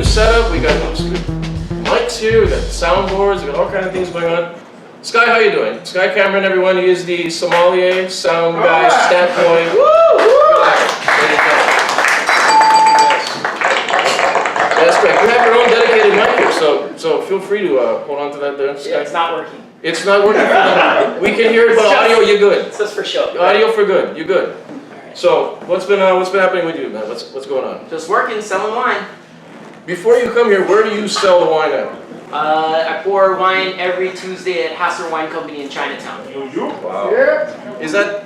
setup. We got mics here. We got soundboards. We got all kinds of things going on. Sky, how you doing? Sky Cameron, everyone. He is the sommelier, sound guy, stat boy. That's correct. You have your own dedicated mic here, so feel free to hold on to that there. Sky. Yeah, it's not working. It's not working for them. We can hear it, but audio, you're good. It's just for show. Audio for good. You're good. Right. So what's been happening with you, man? What's going on? Just working, selling wine. Before you come here, where do you sell the wine at? I pour wine every Tuesday at Hasser Wine Company in Chinatown. Wow. Yeah. Is that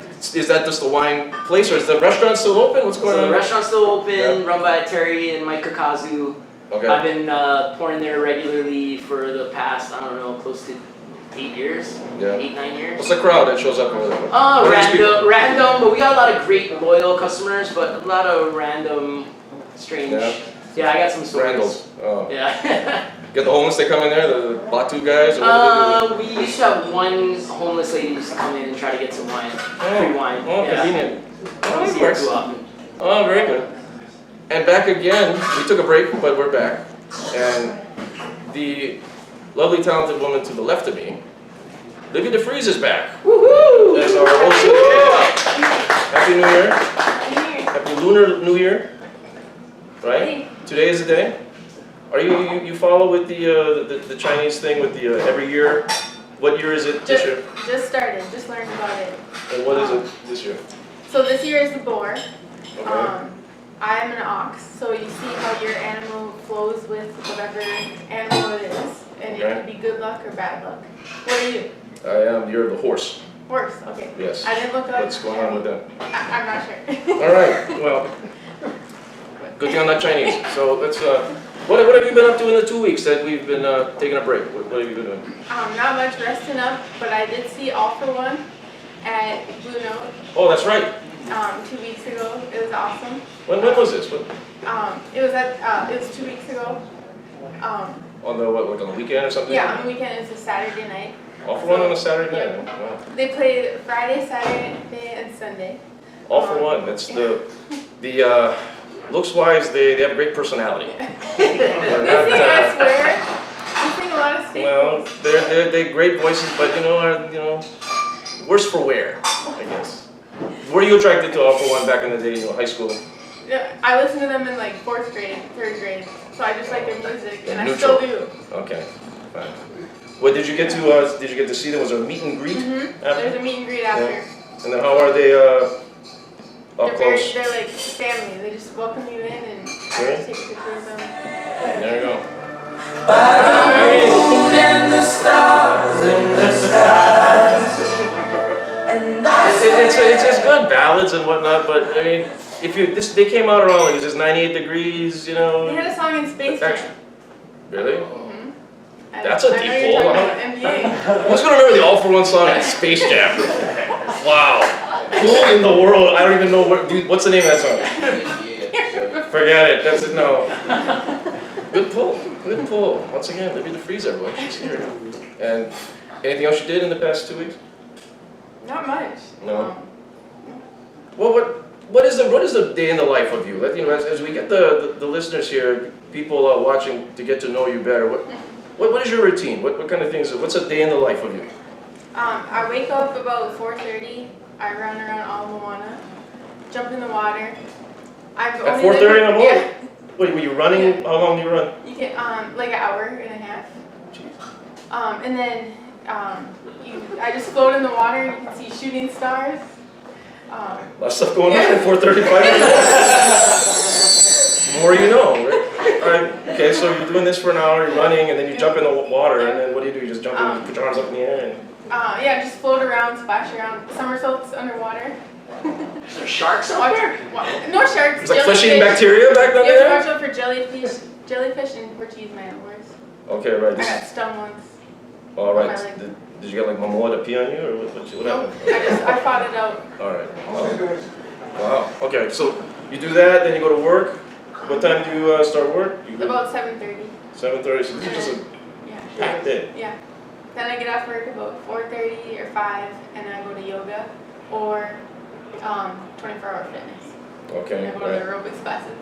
just the wine place, or is the restaurant still open? What's going on? The restaurant's still open, run by Terry and Mike Kakazu. Okay. I've been pouring there regularly for the past, I don't know, close to 8 years. Yeah. 8-9 years. What's the crowd that shows up over there? Random, but we got a lot of great loyal customers, but a lot of random, strange. Yeah, I got some stories. Randalls. Oh. Yeah. Get the homeless, they come in there, the Batu guys? Or we used to have one homeless lady used to come in and try to get some wine. Free wine. Oh, yeah. Convenient. Don't see her too often. Oh, very good. And back again, we took a break, but we're back. And the lovely, talented woman to the left of me, Livy DeFries is back. Woohoo! As our host. Happy New Year. Happy Lunar New Year. Right? Today is the day. Are you follow with the Chinese thing with the every year? What year is it this year? Just started. Just learned about it. And what is it this year? So this year is the boar. Okay. I'm an ox, so you see how your animal flows with whatever animal it is, and it can be good luck or bad luck. What are you? You're the horse. Horse. Okay. Yes. I didn't look up. What's going on with that? I'm not sure. All right. Well, good thing I'm not Chinese. So let's. What have you been up to in the 2 weeks that we've been taking a break? What have you been doing? Not much, resting up, but I did see All for One at Blue Note. Oh, that's right. 2 weeks ago. It was awesome. When was this? It was 2 weeks ago. On the weekend or something? Yeah, on the weekend. It was a Saturday night. All for One on a Saturday night. Yeah. Wow. They played Friday, Saturday, and Sunday. All for One. That's the looks wise, they have a great personality. They sing, I swear. They sing a lot of staples. Well, they're great voices, but worse for wear, I guess. Were you attracted to All for One back in the day, high school? Yeah, I listened to them in like 4th grade, 3rd grade, so I just like their music, and Neutral. I still do. Okay, fine. What did you get to? Did you get to see them? Was there a meet and greet? There's a meet and greet after. Yeah. And then how are they? Up close. They're like family. They just welcome you in, and I just take a picture of them. There you go. By the moon and the stars in the skies. It's good ballads and whatnot, but I mean, they came out around like, is this 98 degrees? They had a song in Space Jam. Really? That's I a know deep you're pull. talking about NBA. Who's gonna remember the All for One song in Space Jam? Wow. Who in the world? I don't even know what's the name of that song? Forget it. That's it. No. Good pull. Good pull. Once again, Livy DeFries, everyone. She's here. And anything else you did in the past 2 weeks? Not much. No. Well, what is the day in the life of you? As we get the listeners here, people watching to get to know you better. What is your routine? What kind of things? What's a day in the life of you? I wake up about 4:30. I run around all Moana, jump in the water. At 4:30 in the morning? Yeah. Wait, were you running? Yeah. How long do you run? You can like an hour and a half. And then I just float in the water. You can see shooting stars. A lot of stuff going on at 4:35. More you know, right? Okay, so you're doing this for an hour, you're running, and then you jump in the water, and then what do? You just jump in, put your arms up in the air, and... just float around, splash around, somersaults underwater. Is there sharks out there? No sharks. It's like flesh-eating bacteria back down there? You there? have to watch out for jellyfish and Portuguese mantlers. Okay, right. I got stung once. All right. Did you get like Momoa to pee on you, or what happened? I fought it out. All right. Wow. Okay, so you do that, then you go to work. What time do you start work? About 7:30. 7:30. So this is just a packed day. Yeah. Then I get off work about 4:30 or 5, and then I go to yoga or 24-hour fitness. Okay. And I go to the aerobics classes.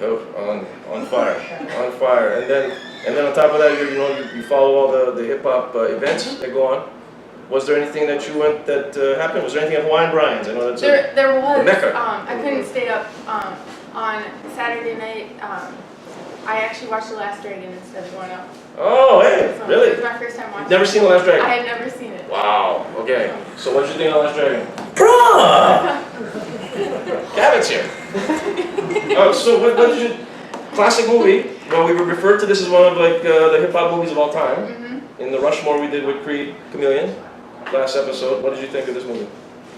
On fire, on fire, and then on top of that, you follow all the hip hop events that go on. Was there anything that you went that happened? Was there anything at Hawaiian Brian's? I know that's there was. the Mecca. I couldn't stay up on Saturday night. I actually watched The Last Dragon instead of going out. Oh, hey, So really? It was my first time watching. Never seen The Last Dragon? I had never seen it. Wow. Okay. So what did you think of The Last Dragon? Bruh! Gavin's here. So what did you? Classic movie. Well, we referred to this as one of like the hip hop movies of all time. In the Rushmore we did with Creed Chameleon last episode. What did you think of this movie?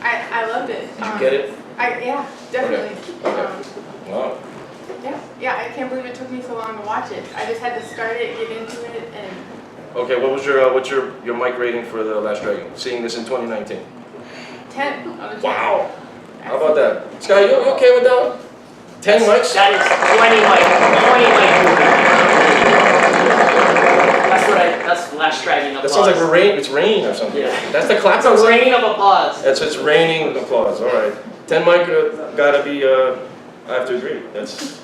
I loved it. Did you get it? Yeah, definitely. Okay. Wow. Yeah, I can't believe it took me so long to watch it. I just had to start it, get into it, and. Okay, what's your mic rating for The Last Dragon? Seeing this in 2019. 10 out of 10. Wow. How about that? Sky, you okay with that one? 10 mics? That is 20 mic. That's The Last Dragon applause. That sounds like it's rain or something. Yeah. That's the clap. It's a raining of applause. It's raining applause. All right. 10 mic gotta be. I have to agree. That's.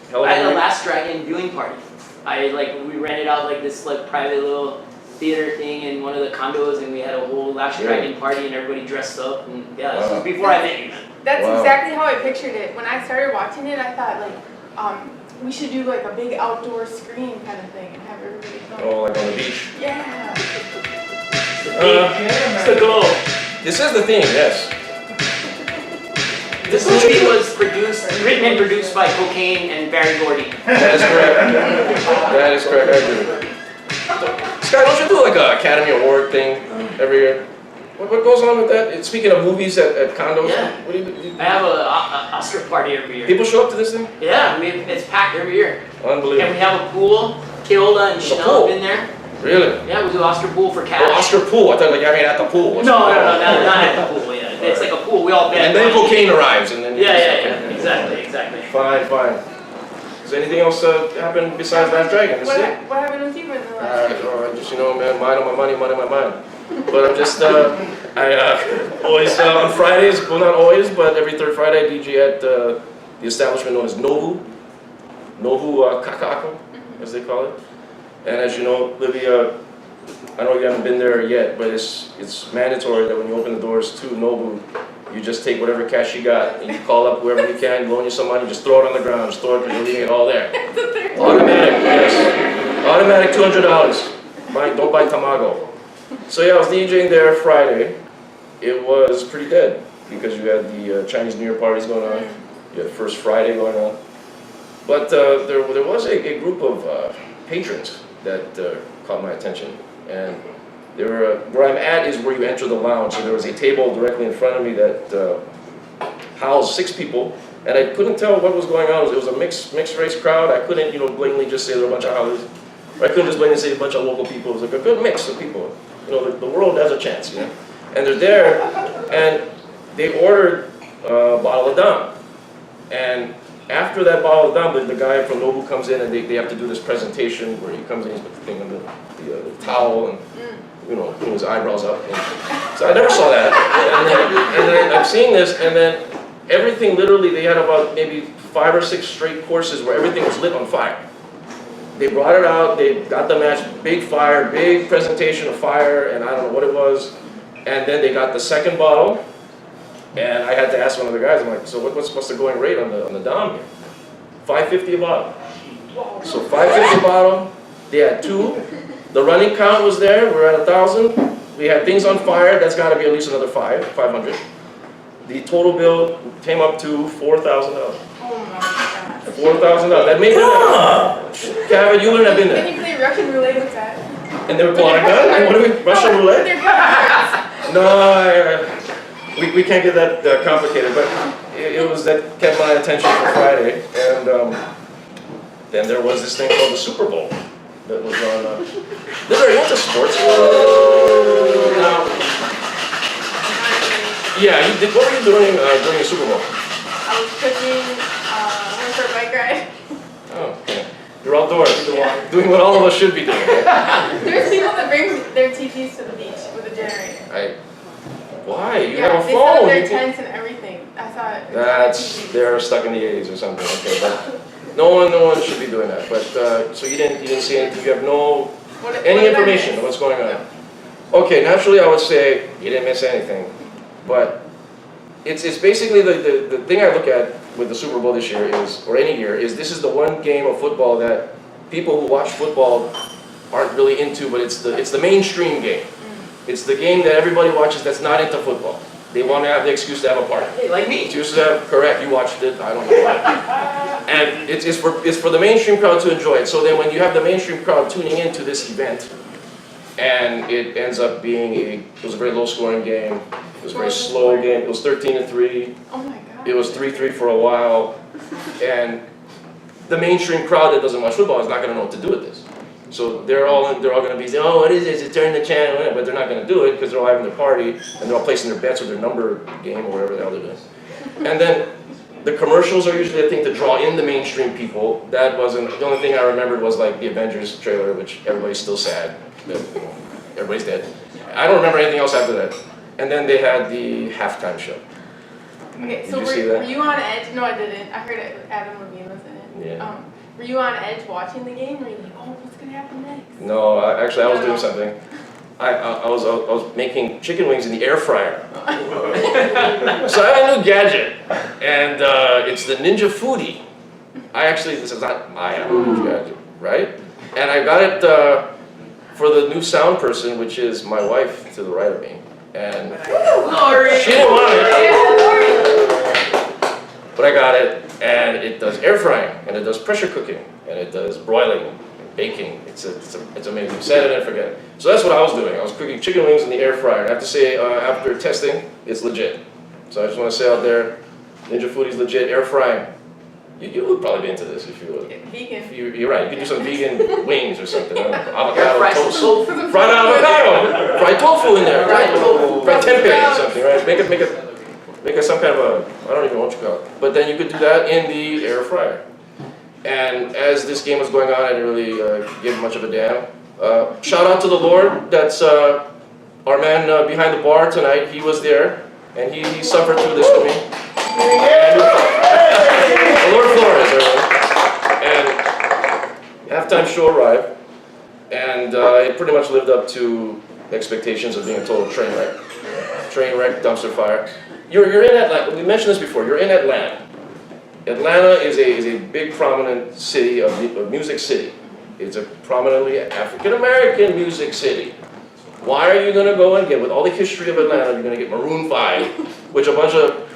Hell of I a had a movie. Last Dragon viewing party. We rented out like this like private little theater thing in one of the condos, and we had a whole Last Dragon party, and everybody dressed up. And yeah, this was before I met you. That's Wow. exactly how I pictured it. When I started watching it, I thought like, we should do like a big outdoor screen kind of thing and have everybody come. Oh, like on the beach. Yeah. It's the goal. This is the theme. Yes. This movie was written and produced by Cocaine and Barry Gordy. That is correct. That is correct. I agree. Scott, don't you do like an Academy Award thing every year? What goes on with that? Speaking of movies at condos, Yeah. what do you? I have a Oscar party every year. People show up to this thing? Yeah, it's packed every year. Unbelievable. And we have a pool. Keola and There's a Chanel pool? have been there. Really? Yeah, we do Oscar pool for cash. Oh, Oscar pool. I thought like at the pool. No, not at the pool. Yeah, it's like a pool. We all bet. And then cocaine arrives, and then. Yeah. Exactly. Fine. Is anything else happen besides Last Dragon? This is it? What happened with you in the last dragon? Just man, mind on my money, money on my mind. But I'm just, I always on Fridays, well not always, but every third Friday I DJ at the establishment known as Nobu Kakako, as they call it. And as you know, Livia, I know you haven't been there yet, but it's mandatory that when you open the doors to Nobu, you just take whatever cash you got and you call up whoever you can, loan you some money, just throw it on the ground, just throw it because you're leaving it all there. Automatic, yes. Automatic $200. Don't buy Tamago. So yeah, I was DJing there Friday. It was pretty dead because you had the Chinese New Year parties going on. You had First Friday going on. But there was a group of patrons that caught my attention. And they were, where I'm at is where you enter the lounge. So there was a table directly in front of me that housed 6 people. And I couldn't tell what was going on. It was a mixed race crowd. I couldn't, blatantly just say there were a bunch of howlers. Or I couldn't just blatantly say a bunch of local people. It was like a good mix of people. The world has a chance, And they're there, and they ordered a bottle of Dom. And after that bottle of Dom, the guy from Nobu comes in, and they have to do this presentation where he comes in, he's put the thing on the towel, and putting his eyebrows up. And so I never saw that. And then I'm seeing this, and then everything literally, they had about maybe 5 or 6 straight courses where everything was lit on fire. They brought it out, they got the match, big fire, big presentation of fire, and I don't know what it was. And then they got the second bottle, and I had to ask one of the guys, I'm like, so what's the going rate on the Dom here? $5.50 a bottle. So $5.50 a bottle, they had 2. The running count was there, we're at 1,000. We had things on fire, that's gotta be at least another 500. The total bill came up to $4,000. Oh my god. $4,000. That made it. Gavin, you wouldn't have been there. Can you play Russian roulette with that? And they were pulling a gun? Like, what are we, Russian roulette? No, we can't get that complicated, but it was that kept my attention for Friday. And then there was this thing called the Super Bowl that was on. Are you into sports? Yeah, you did. What were you doing during the Super Bowl? I was cooking, went for a bike ride. Oh, okay. You're outdoors, doing what all of us should be doing. There's people that bring their TVs to the beach with a generator. Why? You Yeah, have a they set up phone. their tents and everything. I thought. They're stuck in the 80s or something. Okay, but No one should be doing that. But so you didn't see anything. You have any information on what's going on. Okay, naturally I would say you didn't miss anything, but it's basically the thing I look at with the Super Bowl this year is, or any year, is this is the one game of football that people who watch football aren't really into, but it's the mainstream game. It's the game that everybody watches that's not into football. They want to have the excuse to have a party. Hey, like me. Excuse to have, correct, you watched it, I don't know why. And it's for the mainstream crowd to enjoy it. So then when you have the mainstream crowd tuning into this event, and it ends up being it was a very low scoring game, it was a very slow game, it was 13-3. Oh my God. It was 3-3 for a while, and the mainstream crowd that doesn't watch football is not going to know what to do with this. So they're all going to be saying, oh, what is this? It's turn the channel, but they're not going to do it because they're all having their party and they're all placing their bets with their number game or whatever the hell they're doing. And then the commercials are usually a thing to draw in the mainstream people. That wasn't the only thing I remembered was like the Avengers trailer, which everybody's still sad that everybody's dead. I don't remember anything else after that. And then they had the halftime show. Okay, Did so you see that? were you on edge? No, I didn't. I heard Adam Levine was in it. Yeah. Were you on edge watching the game? Were you like, oh, what's gonna happen next? No, actually I was doing something. I was making chicken wings in the air fryer. So I have a new gadget, and it's the Ninja Foodie. This is not my new gadget, right? And I got it for the new sound person, which is my wife to the right of me. And she didn't want it, but I got it, and it does air frying, and it does pressure cooking, and it does broiling, and baking. It's amazing. Set it and forget it. So that's what I was doing. I was cooking chicken wings in the air fryer. And I have to say, after testing, it's legit. So I just want to say out there, Ninja Foodie's legit air frying. You would probably be into this if you would. Vegan. You're right. You could do some vegan wings or something. Avocado Fried toast. tofu. Fried avocado. Fried tofu in there. Fried tempeh or something, right? Make it some kind of a, I don't even know what you call it. But then you could do that in the air fryer. And as this game was going on, I didn't really give much of a damn. Shout out to the Lord. That's our man behind the bar tonight. He was there, and he suffered through this with me. Lord Flores, everyone. And halftime show arrived, and it pretty much lived up to expectations of being a total train wreck. Train wreck, dumpster fire. You're in Atlanta. We mentioned this before. You're in Atlanta. Atlanta is a big, prominent city of music city. It's a prominently African American music city. Why are you going to go and get, with all the history of Atlanta, you're going to get Maroon 5, which a bunch of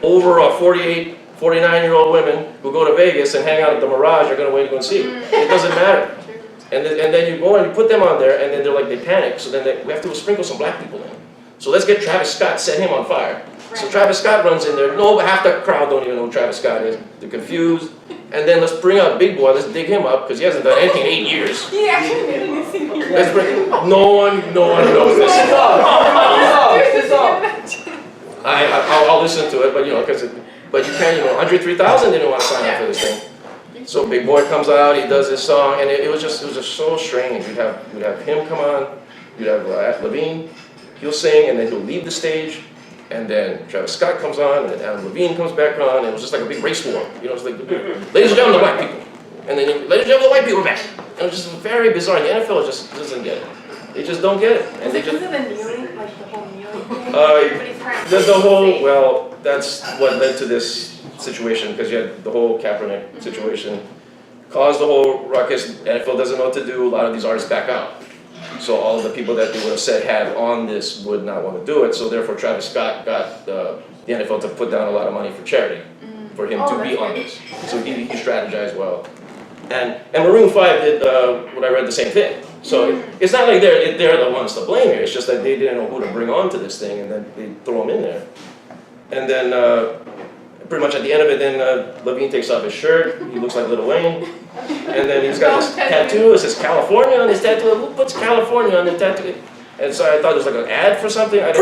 over 48, 49-year-old women who go to Vegas and hang out at the Mirage are going to wait to go and see. It doesn't matter. And then you go and you put them on there, and then they're like, they panic. So then we have to sprinkle some black people in. So let's get Travis Scott, set him on fire. So Travis Scott runs in there. No, half the crowd don't even know who Travis Scott is. They're confused. And then let's bring out Big Boy. Let's dig him up because he hasn't done anything in 8 years. He actually made a new single. Let's bring. No one knows this. I'll listen to it, but but you can't. 103,000 didn't want to sign up for this thing. So Big Boy comes out. He does his song, and it was just so strange. You'd have him come on. You'd have Levine. He'll sing, and then he'll leave the stage. And then Travis Scott comes on, and then Adam Levine comes back on, and it was just like a big race war. It's like, ladies and gentlemen, the black people. And then, ladies and gentlemen, the white people are back. And it was just very bizarre. And the NFL just doesn't get it. They just don't get it. And they just. Because of the kneeling, like the whole kneeling thing? Everybody's trying to well, that's what led to this situation, because you had the whole Kaepernick situation. Caused the whole ruckus. NFL doesn't know what to do. A lot of these artists back out. So all of the people that they would have said had on this would not want to do it. So therefore Travis Scott got the NFL to put down a lot of money for charity for him to be on this. So he strategized well. And Maroon 5 did what I read, the same thing. So it's not like they're the ones to blame here. It's just that they didn't know who to bring on to this thing, and then they throw them in there. And then pretty much at the end of it, then Levine takes off his shirt. He looks like Lil Wayne. And then he's got this tattoo. It says California on his tattoo. Who puts California on the tattoo? And so I thought it was like an ad for something. If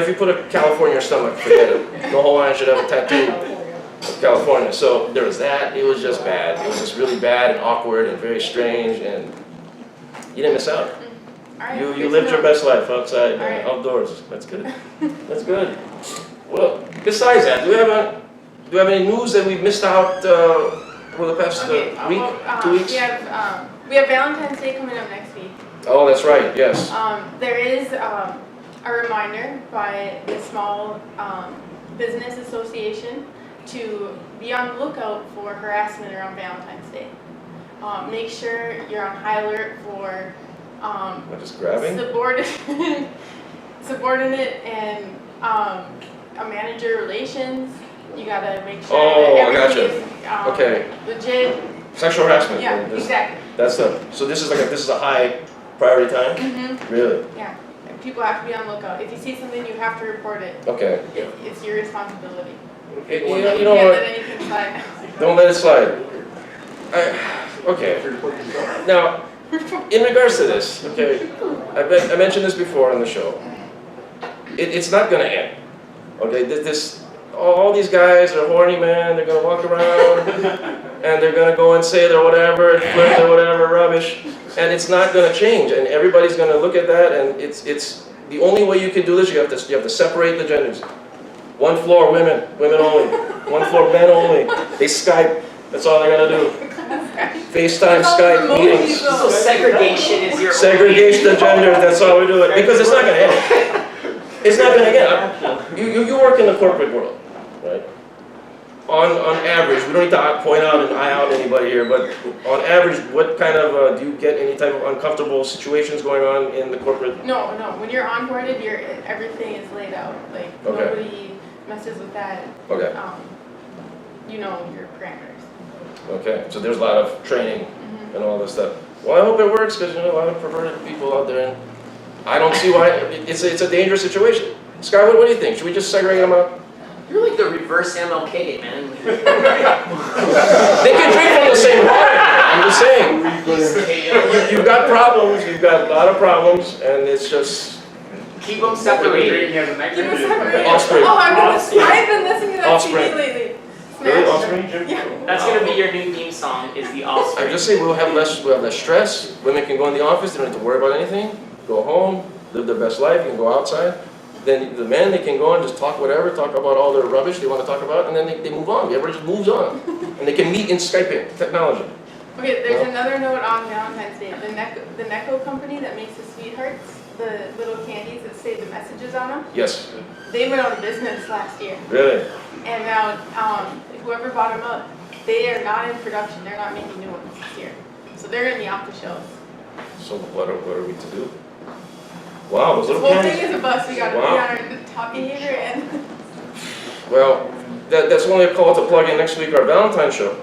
you put a California in your stomach, forget it. No Hawaiian should have a tattoo of California. So there was that. It was just bad. It was just really bad and awkward and very strange. And you didn't miss out. You lived your best life outside, outdoors. That's good. That's good. Well, besides that, do we have do we have any news that we've missed out for the past Okay, week, well, 2 weeks? we have Valentine's Day coming up next week. Oh, that's right, yes. There is a reminder by the Small Business Association to be on the lookout for harassment around Valentine's Day. Make sure you're on high alert for What, just grabbing? subordinate and a manager relations. You gotta make sure Oh, I that gotcha. everything is Okay. legit. Sexual harassment. Yeah, This- exactly. That's so this is a high priority time? Mm-hmm. Really? Yeah. And people have to be on the lookout. If you see something, you have to report it. Okay. It's your responsibility. You know Can't what? let anything slide. Don't let it slide. Okay. Now, in regards to this, okay, I mentioned this before on the show. It's not going to end. Okay, all these guys are horny, man. They're going to walk around and they're going to go and say their whatever, and flirt their whatever rubbish, and it's not going to change. And everybody's going to look at that, and it's the only way you can do this. You have to separate the genders. One floor, women only. One floor, men only. They Skype. That's all they gotta do. FaceTime, Skype, meetings. So segregation is your Segregation of genders, that's all we do it. Because it's not gonna end. It's not gonna end. You work in the corporate world, right? On average, we don't need to point out and eye out anybody here, but on average, what kind of, do you get any type of uncomfortable situations going on in the corporate? No. When you're onboarded, everything is laid out. Like Okay. nobody messes with that. Okay, You know your parameters. okay, so there's a lot of training and all this stuff. Well, I hope it works, because you know, a lot of perverted people out there, and I don't see why, it's a dangerous situation. Sky, what do you think? Should we just segregate them out? You're like the reverse MLK, man. They can drink from the same water. I'm just saying. You've got problems. You've got a lot of problems, and it's just Keep them separated. Keep us separated. Offspring. Oh, I've been listening to that Offspring. CD lately. Really, Smash. offspring. Yeah. That's gonna be your new theme song. Is the I offspring. just say we'll have less stress. Women can go in the office. They don't have to worry about anything. Go home, live their best life. You can go outside. Then the men, they can go and just talk whatever, talk about all their rubbish they want to talk about, and then they move on. Everybody just moves on, and they can meet in Skyping technology. Okay, there's another note on Valentine's Day. The Necco company that makes the sweethearts, the little candies that say the messages on them, Yes, they went out of business last year. really. And now, whoever bought them up, they are not in production. They're not making new ones this year. So they're gonna be off the shelves. So what are we to do? Wow, those This little whole candies. thing is a bust. We gotta Wow. be on our top behavior and Well, that's only a call to plug in next week our Valentine's show.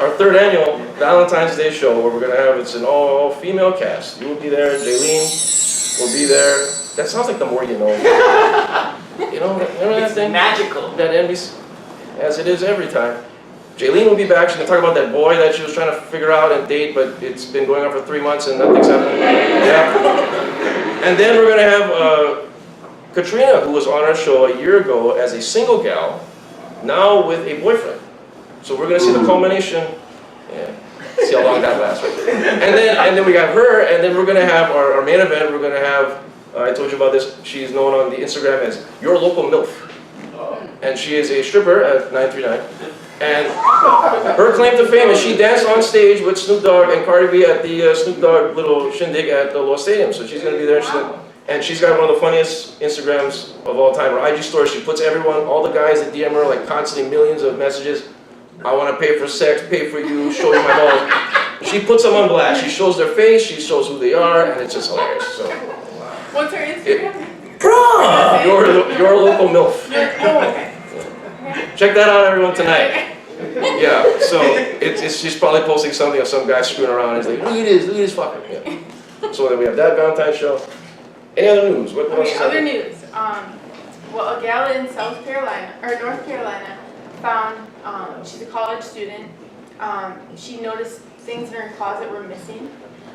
Our third annual Valentine's Day show, where we're going to have, it's an all-female cast. You will be there, Jaylene will be there. That sounds like the more you know. You know, remember that It's thing? magical. That NBC, as it is every time. Jaylene will be back. She's going to talk about that boy that she was trying to figure out and date, but it's been going on for 3 months and nothing's happening. Yeah. And then we're going to have Katrina, who was on our show a year ago as a single gal, now with a boyfriend. So we're going to see the culmination. Yeah. See how long that lasts. Right? And then we got her, and then we're going to have our main event. We're going to have, I told you about this, she's known on the Instagram as Your Local MILF. And she is a stripper at 939. And her claim to fame is she danced on stage with Snoop Dogg and Cardi B at the Snoop Dogg little shindig at the Lost Stadium. So she's going to be there. And she's got one of the funniest Instagrams of all time. Her IG story, she puts everyone, all the guys that DM her, like constantly millions of messages. I want to pay for sex, pay for you, show you my balls. She puts them on blast. She shows their face, she shows who they are, and it's just hilarious. So, what's her Instagram? your local MILF. Okay. Check that out, everyone, tonight. Yeah, so she's probably posting something of some guy screwing around. He's like, look at this fucker. Yeah. So then we have that Valentine's show. Any other news? What else Okay, is other happening? news. Well, a gal in South Carolina, or North Carolina, found, she's a college student, she noticed things in her closet were missing,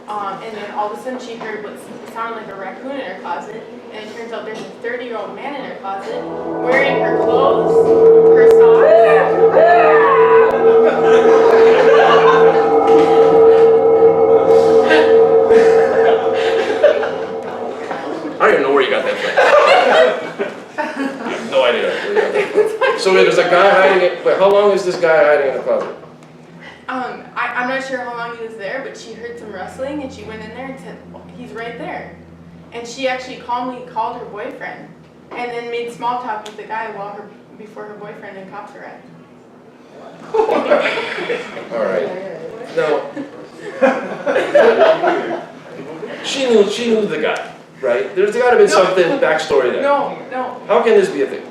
and then all of a sudden she heard what sounded like a raccoon in her closet, and it turns out there's a 30-year-old man in her closet, wearing her clothes, her socks. I don't even know where you got that from. I have no idea where you got that So wait, there's a guy hiding it. Wait, how long is this guy hiding in the closet? I'm not sure how long he was there, but she heard some rustling and she went in there and said, "Oh, he's right there." And she actually calmly called her boyfriend and then made small talk with the guy before her boyfriend and cops arrived. All right. Now, she knew the guy, right? There's got to be something backstory there. No. How can this be a thing?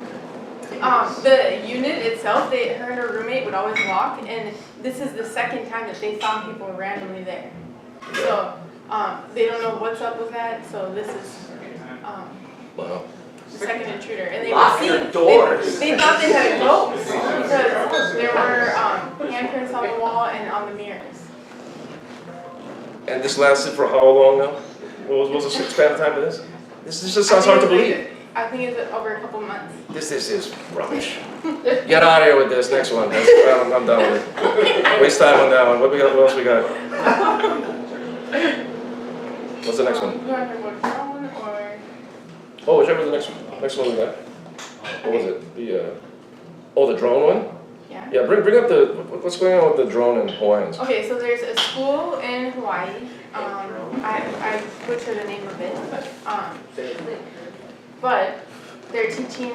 The unit itself, her and her roommate would always walk, and this is the second time that they found people randomly there. So they don't know what's up with that. So this is Wow. the second intruder, and they Lock were your seeing. doors. They thought they had a ghost because there were handprints on the wall and on the mirrors. And this lasted for how long now? What was the span of time of this? This just sounds hard to believe. I think it's over a couple months. This is rubbish. Get out of here with this. Next one. I'm done with it. Waste time on that one. What else we got? What's the next one? You want to talk about drone or? Oh, whichever the next one we got. What was it? The drone one? Yeah. Yeah, bring up what's going on with the drone in Hawaiians. Okay, so there's a school in Hawaii. I butchered the name of it. But they're teaching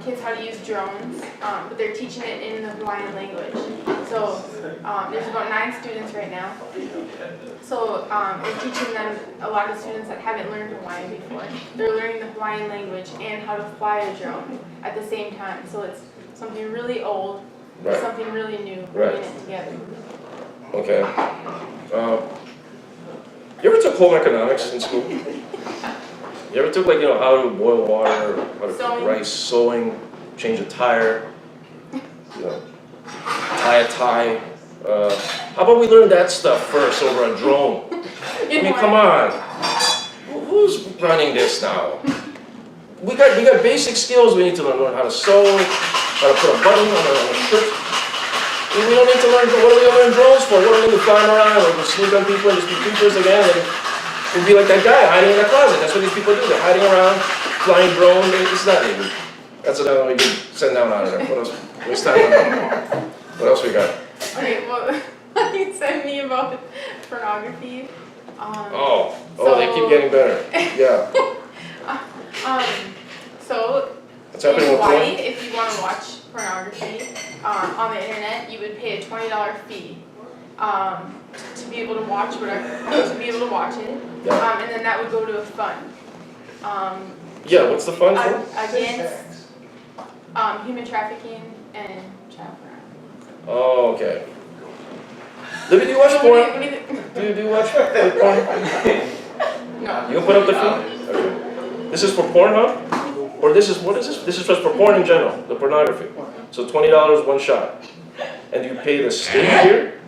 kids how to use drones, but they're teaching it in the Hawaiian language. So there's about 9 students right now. So we're teaching them, a lot of students that haven't learned Hawaiian before. They're learning the Hawaiian language and how to fly a drone at the same time. So it's something really old, Right. something really new, Right. bringing it together. Okay. You ever took home economics in school? You ever took how to boil water, how to cook rice, sewing, change a tire, tie a tie? How about we learn that stuff first over a drone? I mean, come on. Who's running this now? We got basic skills we need to learn how to sew, how to put a button on a shirt. We don't need to learn, what are we going to learn drones for? What are we going to fly around or sneak on people and just be creepers again? And we'll be like that guy hiding in the closet. That's what these people do. They're hiding around, flying drones. It's not even. That's another one we can send down out of there. What else? Waste time on that. What else we got? Okay, well, you sent me about pornography. They keep getting better. Yeah. So What's happening in with Hawaii, porn? if you want to watch pornography on the internet, you would pay a $20 fee to be able to watch it. Yeah. And then that would go to a fund. Yeah, what's the fun for? Against human trafficking and child pornography. Oh, okay. Libby, do you watch porn? Do you watch porn? No. You can put up the fee? Okay. This is for porn, huh? Or what is this? This is just for porn in general, the pornography. So $20 one shot. And you pay the state here?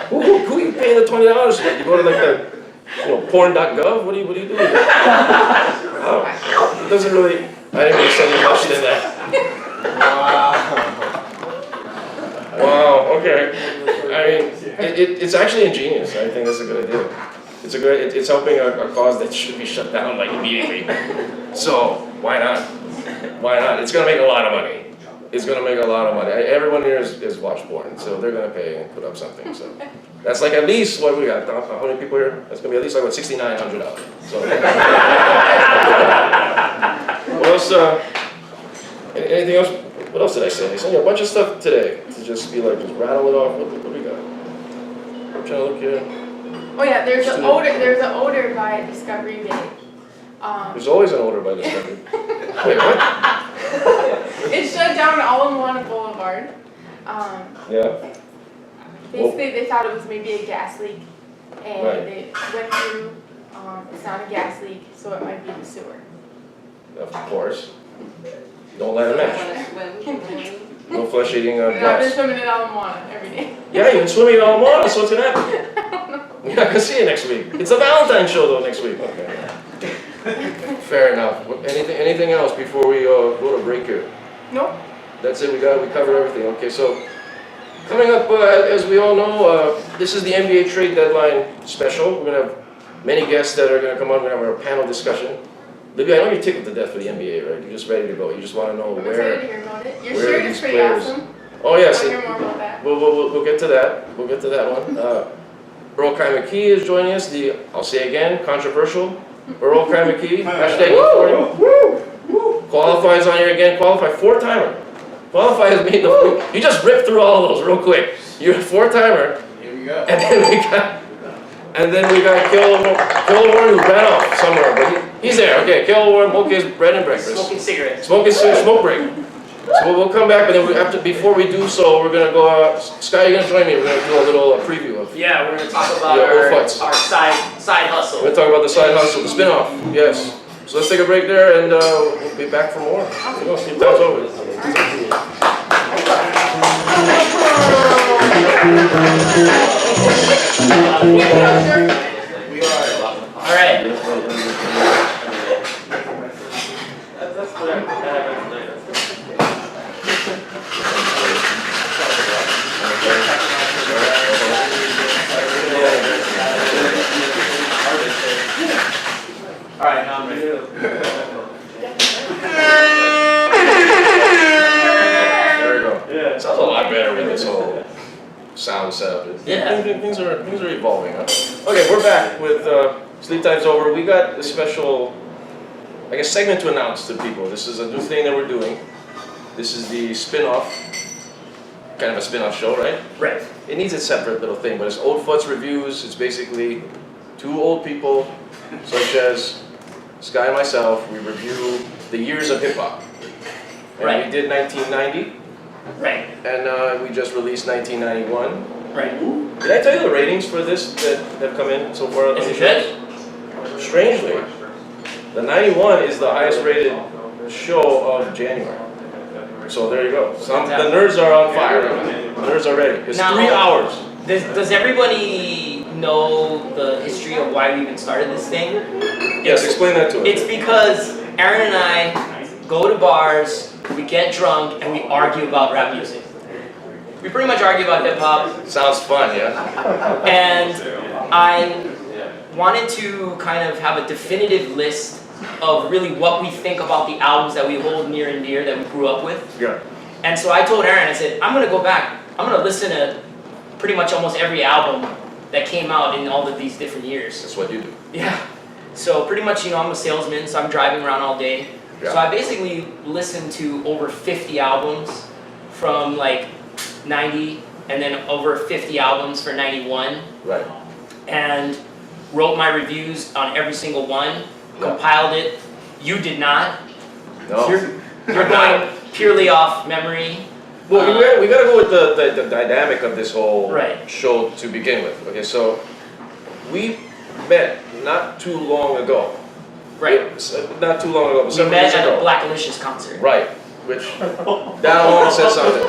Who you paying the $20 for? You go to the porn.gov? What do you do with it? It doesn't really, I didn't really send you much in that. Wow, okay. I mean, it's actually ingenious. I think that's a good idea. It's helping a cause that should be shut down immediately. So why not? Why not? It's gonna make a lot of money. Everyone here is watch porn, so they're gonna pay and put up something. So that's at least what we got. How many people here? That's gonna be at least $6,900. So what else? Anything else? What else did I say? I sent you a bunch of stuff today to just rattle it off. What do we got? I'm trying to look here. Oh yeah, there's an odor by Discovery Bay. There's always an odor by Discovery. Wait, what? It shut down all in one Boulevard. Yeah. Basically, they thought it was maybe a gas leak, and Right. they went through. It's not a gas leak, so it might be the sewer. Of course. Don't let it match. No flesh eating I've been gas. swimming in Alamoana every day. Yeah, you've been swimming in Alamoana, so what's gonna happen? Yeah, I can see you next week. It's a Valentine's show though next week. Okay. Fair enough. Anything else before we go to break here? Nope. That's it. We covered everything. Okay, so coming up, as we all know, this is the NBA trade deadline special. We're gonna have many guests that are gonna come on. We're gonna have our panel discussion. Libby, I know you're tickled to death for the NBA, right? You're just ready to go. You just want to know I'm where. excited to hear about it. Your where shirt these is pretty players- awesome. Oh yes, I want to hear more about that. we'll get to that. We'll get to that one. Earl Kaimuki is joining us. I'll say again, controversial. Earl Kaimuki, hashtag #40. Qualified's on here again. Qualified 4-timer. Qualified has made the. You just ripped through all of those real quick. You're a 4-timer. Here we go. And then we got Keola who ran off somewhere, but he's there. Okay, Keola Moke's bread and breakfast. Smoking cigarettes. Smoke break. So we'll come back, but then before we do so, we're gonna go. Sky, you're gonna join me. We're gonna do a little preview of. Yeah, we're gonna talk about Yeah, our fights. side hustle. We're gonna talk about the side hustle, the spin-off. Yes. So let's take a break there, and we'll be back for more. Time's over. All right. All right, now I'm ready. There we go. Yeah. Sounds a lot better with this whole sound setup. Yeah. Things are evolving. Huh? Okay, we're back with Sleep Time's Over. We got a special, I guess, segment to announce to people. This is a new thing that we're doing. This is the spin-off, kind of a spin-off show, right? Right. It needs a separate little thing, but it's Old Futs Reviews. It's basically two old people, such as Sky and myself. We review the years of hip-hop. And Right. we did 1990. Right. And we just released 1991. Right. Did I tell you the ratings for this that have come in so far? on Is the it show? good? Strangely, the 91 is the highest rated show of January. So there you go. The nerds are on fire. The nerds are ready. It's Now- 3 hours. Does everybody know the history of why we even started this thing? Yes, explain that to us. It's because Aaron and I go to bars, we get drunk, and we argue about rap music. We pretty much argue about hip hop, Sounds fun, yeah? and I wanted to kind of have a definitive list of really what we think about the albums that we hold near and dear that we grew up with. Yeah. And so I told Aaron, I said, I'm gonna go back. I'm gonna listen to pretty much almost every album that came out in all of these different years. That's what you do. Yeah. So pretty much, I'm a salesman, so I'm driving around all day. Yeah. So I basically listened to over 50 albums from like 90, and then over 50 albums for 91, Right. and wrote my reviews on every single one, Yeah. compiled it. You did not. No. You're going purely off memory. Well, we gotta go with the dynamic of this whole Right. show to begin with. Okay, so we met not too long ago. Right. Not too long ago, but We several met years at ago. a Blackalicious concert. Right, which that alone says something.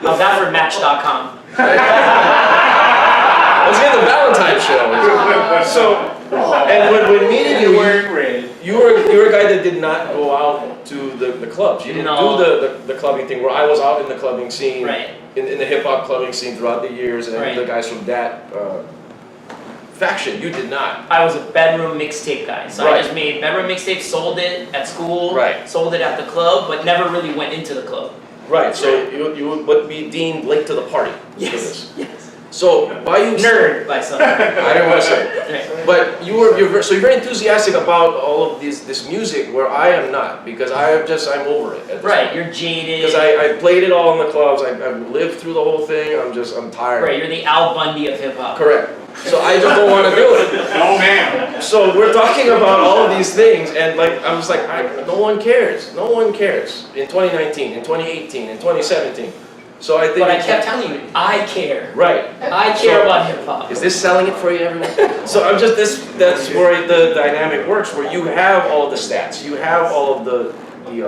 How's that for Match.com? Let's get the Valentine's show. So, and when meeting you, you were a guy that did not go out to the clubs. You didn't No. do the clubbing thing where I was out in the clubbing scene, Right. in the hip hop clubbing scene throughout the years, and Right. the guys from that faction. You did not. I was a bedroom mixtape guy, so Right. I just made bedroom mixtapes, sold it at school, Right. sold it at the club, but never really went into the club. Right. So you would be deemed late to the party. for Yes. this. Yes. So why you Nerd by some. I didn't want to say. Right. But you're very enthusiastic about all of this music, where I am not, because I'm over it. At this Right, point. you're jaded. Because I played it all in the clubs. I've lived through the whole thing. I'm tired. Right, you're the Al Bundy of hip hop. Correct. So I just don't want to do it. No, ma'am. So we're talking about all of these things, and I'm just like, no one cares. No one cares in 2019, in 2018, in 2017. So I think. But I kept telling you, I care. Right. I care about hip hop. Is this selling it for you, everyone? So I'm just that's where the dynamic works, where you have all of the stats, you have all of the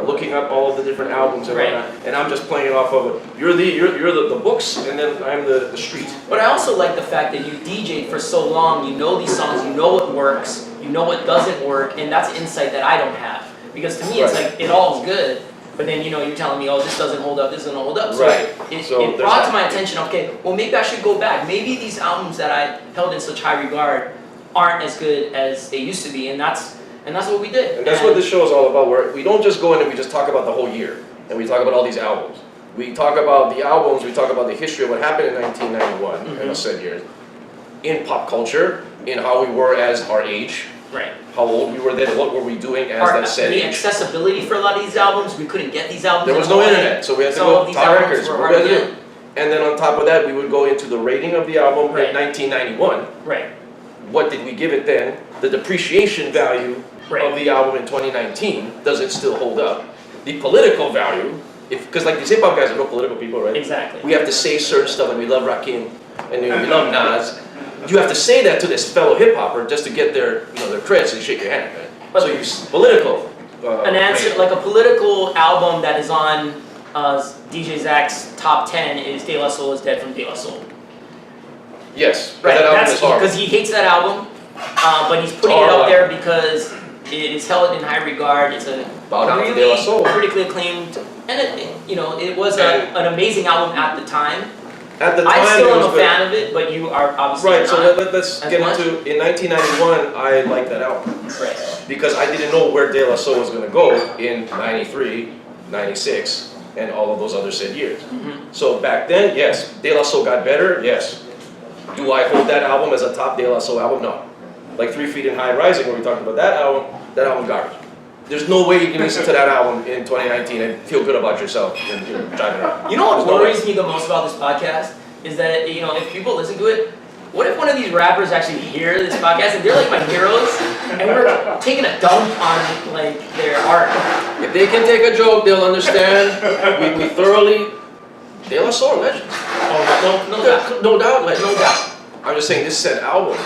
looking up all of the different albums and Right. whatnot, and I'm just playing off of it. You're the books, and then I'm the street. But I also like the fact that you DJ'd for so long, you know these songs, you know what works, you know what doesn't work, and that's insight that I don't have. Because to me, it's Right. like, it all is good, but then, you're telling me, oh, this doesn't hold up, this doesn't hold up. So Right. it So there's brought that. to my attention, okay, well, maybe I should go back. Maybe these albums that I held in such high regard aren't as good as they used to be, and that's And that's what we did. And that's what this show is all about, where we don't just go in and we just talk about the whole year, and we talk about all these albums. We talk about the albums, we talk about the history of what happened in 1991, in those said years, in pop culture, in how we were as our age, Right. how old we were then, what were we doing as that said The age. accessibility for a lot of these albums, we couldn't get these albums. There was no internet, so we had to Some go of these top albums records. were What we hard had to to do. And then on top of that, we would go into the rating of the album Right. in 1991. Right. What did we give it then? The depreciation value Right. of the album in 2019, does it still hold up? The political value, because like these hip hop guys are real political people, right? Exactly. We have to say certain stuff, like we love Rakim and we love Nas. You have to say that to this fellow hip hopper just to get their, their credit, so you shake your hand, right? So you political. An answer, rating. like a political album that is on DJ Zach's top 10 is De La Soul is Dead from De La Soul. Yes, Right, that album that's is horrible. because he hates that album, but he's putting it up there because it is held in high regard. It's a Bow down to De La really Soul. critically acclaimed, and it was an amazing album at the time. At the time, I still it am was a good. fan of it, but you are obviously Right, so not. let's as get much. into, in 1991, I liked that album. Right. Because I didn't know where De La Soul was going to go in 93, 96, and all of those other said years. So back then, yes. De La Soul got better, yes. Do I hold that album as a top De La Soul album? No. Like 3 Feet in High Rising, where we talked about that album garbage. There's no way you can listen to that album in 2019 and feel good about yourself and driving around. You know what There's no worries way. me the most about this podcast is that if people listen to it, what if one of these rappers actually hear this podcast and they're like my heroes, and we're taking a dump on like their art? If they can take a joke, they'll understand. we thoroughly. De La Soul legends. Oh, no doubt. No doubt, legends. No doubt. I'm just saying this said album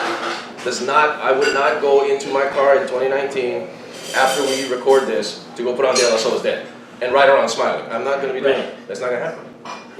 does not. I would not go into my car in 2019 after we record this to go put on De La Soul is Dead and ride around smiling. I'm not going to be doing it. That's not going to happen.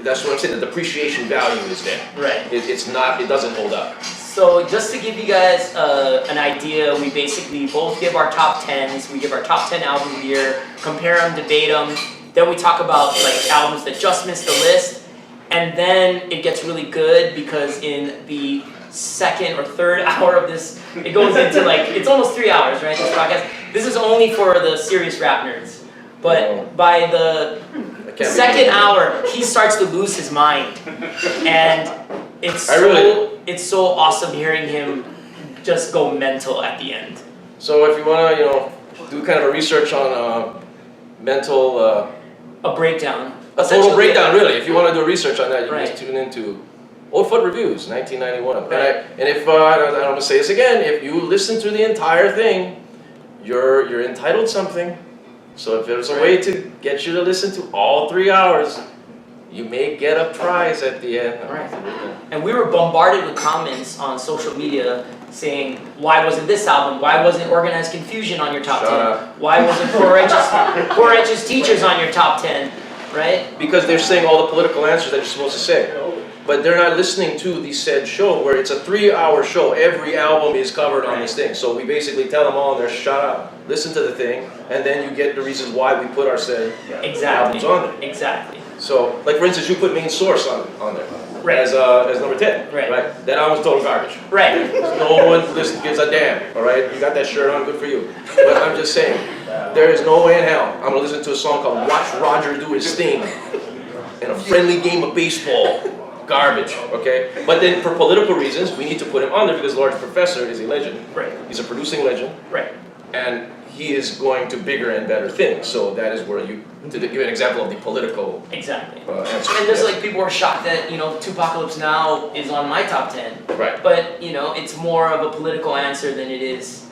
That's what I'm saying. The depreciation value is there. Right. It's not. It doesn't hold up. So just to give you guys an idea, we basically both give our top 10s. We give our top 10 albums of the year, compare them, debate them. Then we talk about like albums that just missed the list. And then it gets really good because in the second or third hour of this, it goes into like, it's almost 3 hours, right, this podcast. This is only for the serious rap nerds. But by the second hour, he starts to lose his mind. And it's so awesome hearing him just go mental at the end. So if you want to, do kind of a research on mental. A breakdown. A total breakdown, really. If you want to do research on that, you Right. just tune into Old Foot Reviews, 1991. Right. And if I'm going to say this again, if you listen to the entire thing, you're entitled something. So if there's a way to get you to listen to all 3 hours, you may get a prize at the end. Right. And we were bombarded with comments on social media saying, why wasn't this album? Why wasn't Organized Confusion on your top 10? Shut up. Why wasn't Poor Righteous Teachers on your top 10? Right? Because they're saying all the political answers that you're supposed to say. But they're not listening to the said show, where it's a 3-hour show. Every album is covered on this thing. So we basically tell them all, and they're shut up. Listen to the thing, and then you get the reasons why we put our said albums on there. Exactly. So, like for instance, you put Main Source on there Right. as number 10. Right. That album's total garbage. Right. No one gives a damn. All right, you got that shirt on, good for you. But I'm just saying, there is no way in hell I'm gonna listen to a song called "Watch Roger Do His Thing" in a friendly game of baseball. Garbage, okay? But then for political reasons, we need to put him on there because Large Professor is a legend. Right. He's a producing legend. Right. And he is going to bigger and better things. So that is where you, to give an example of the political Exactly. answer. And there's like people are shocked that, Tupacalypse Now is on my top 10. Right. But, it's more of a political answer than it is,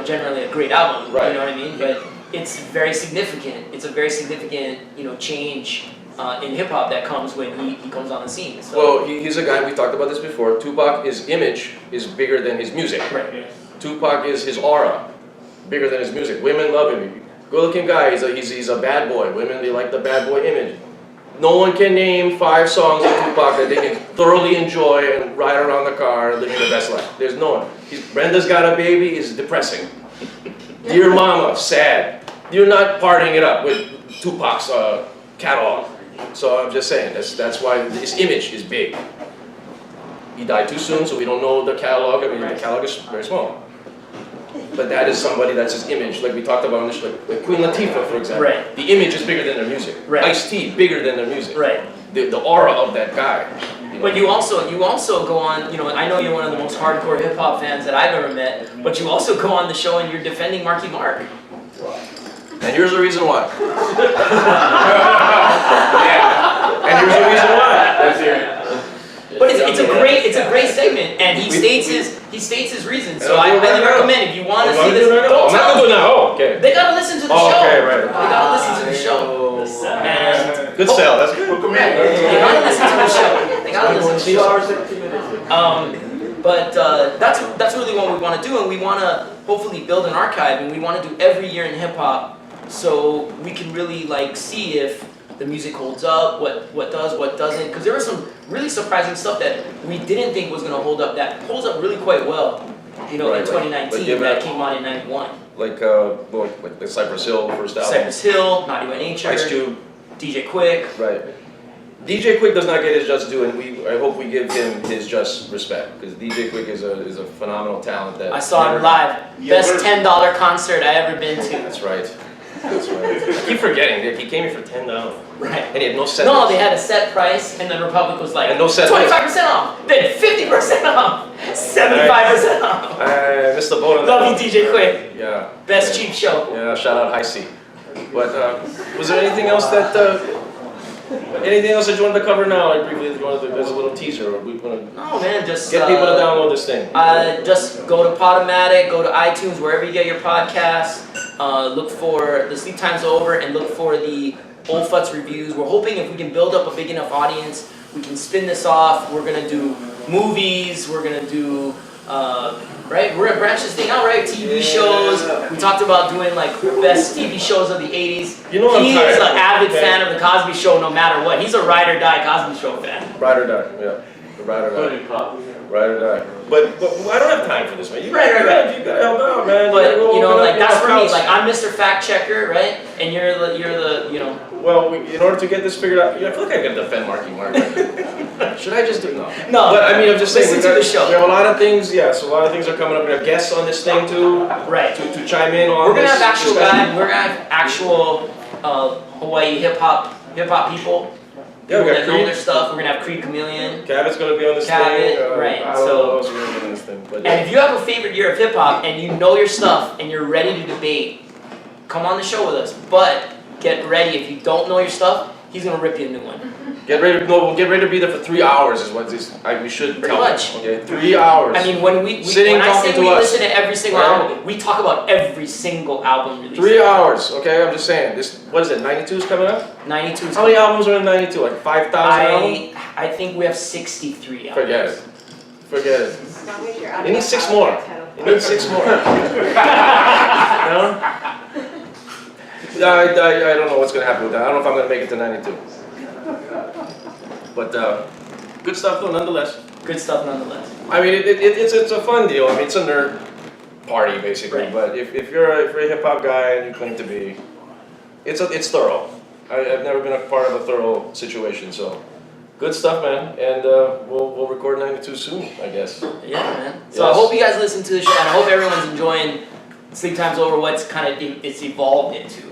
generally a great album. Right. You know what I mean? But it's very significant. It's a very significant, change in hip hop that comes when he comes on the scene. So. Well, he's a guy, we talked about this before. Tupac, his image is bigger than his music. Right. Tupac is his aura, bigger than his music. Women love him. Good-looking guy. He's a bad boy. Women, they like the bad boy image. No one can name 5 songs of Tupac that they can thoroughly enjoy and ride around the car living their best life. There's no one. Brenda's Got a Baby is depressing. Dear Mama, sad. You're not partying it up with Tupac's catalog. So I'm just saying, that's why his image is big. He died too soon, so we don't know the catalog. I mean, the catalog is very small. but that is somebody that's his image, like we talked about initially, like Queen Latifah, for example. Right. The image is bigger than their music. Right. Ice-T, bigger than their music. Right. The aura of that guy. But you also go on, you know, I know you're one of the most hardcore hip hop fans that I've ever met, but you also go on the show and you're defending Marky Mark. And here's the reason why. And here's the reason why. But it's a great segment, and he states his reasons. So I highly recommend if you want to see this. I'm not gonna do it now. Oh, okay. They gotta listen to the show. Okay, right. They gotta listen to the show. And Good sell. That's good. they gotta listen to the show. They gotta listen to the show. But that's really what we want to do, and we want to hopefully build an archive, and we want to do every year in hip hop, so we can really like see if the music holds up, what does, what doesn't, because there was some really surprising stuff that we didn't think was going to hold up that holds up really quite well, you know, in 2019 that came out in 91. Like the Cypress Hill first album. Cypress Hill, Naughty by Nature, Ice Cube. DJ Quick. Right. DJ Quick does not get his just due, and I hope we give him his just respect, because DJ Quick is a phenomenal talent that. I saw him live. Best $10 concert I ever been to. That's right. That's right. I keep forgetting that he came here for $10. Right. And he had no set. No, they had a set price, and then Republic was like, and no set 25% off, then 50% off, 75% off. I missed the boat on that. Love you, DJ Quick. Yeah. Best cheap show. Yeah, shout out High C. But was there anything else that you wanted to cover now? Like briefly, as a little teaser, or we want to? No, man, just get people to download this thing. Just go to Podomatic, go to iTunes, wherever you get your podcasts. Look for the Sleep Time's Over, and look for the Old Futz reviews. We're hoping if we can build up a big enough audience, we can spin this off. We're gonna do movies. We're gonna do. Right, we're gonna branch this thing out, right? TV shows. We talked about doing like best TV shows of the '80s. You know he is an avid fan of the Cosby Show, no matter what. He's a ride or die Cosby Show fan. Ride or die, yeah. The ride or die. Ride or die. But I don't have time for this, man. You Right. You gotta help out, man. But you know, like that's for me. Like I'm Mr. Fact Checker, right? And you're the you know. Well, in order to get this figured out, I feel like I gotta defend Marky Mark. Should I just do no? No. But I mean, I'm just saying. Listen to the show. There are a lot of things. Yeah, so a lot of things are coming up. We have guests on this thing too. Right. To chime in on. We're gonna this have actual discussion. guys. We're gonna have actual Hawaii hip hop people. Yeah, we People got that know Creed. their stuff. We're gonna have Creed Chameleon. Cabot's gonna be on this Cabot, thing. right, I don't so- know what else we're gonna be on this thing. But And if you have a favorite year of hip hop and you know your stuff and you're ready to debate, come on the show with us. But get ready. If you don't know your stuff, he's gonna rip you a new one. get ready to be there for 3 hours is what this. We should Pretty tell much. them. Okay, 3 hours. I mean, when I Sitting, say talking we to us. listen to every single Right. album, we talk about every single album release. 3 hours. Okay, I'm just saying. This what is it? 92 is coming up. 92 is How many albums are in 92? Like 5,000 albums. I think we have 63 albums. Forget it. Forget it. As long as you're out You need of 6 the more. house, You need 6 more. No? I don't know what's gonna happen with that. I don't know if I'm gonna make it to 92. But good stuff though, nonetheless. Good stuff nonetheless. I mean, it's a fun deal. I mean, it's a nerd party basically. Right. But if you're a hip hop guy and you claim to be, it's thorough. I've never been a part of a thorough situation, so good stuff, man. And we'll record 92 soon, I guess. Yeah, man. So I Yes. hope you guys listen to the show, and I hope everyone's enjoying Sleep Time's Over. What's kind of it's evolved into,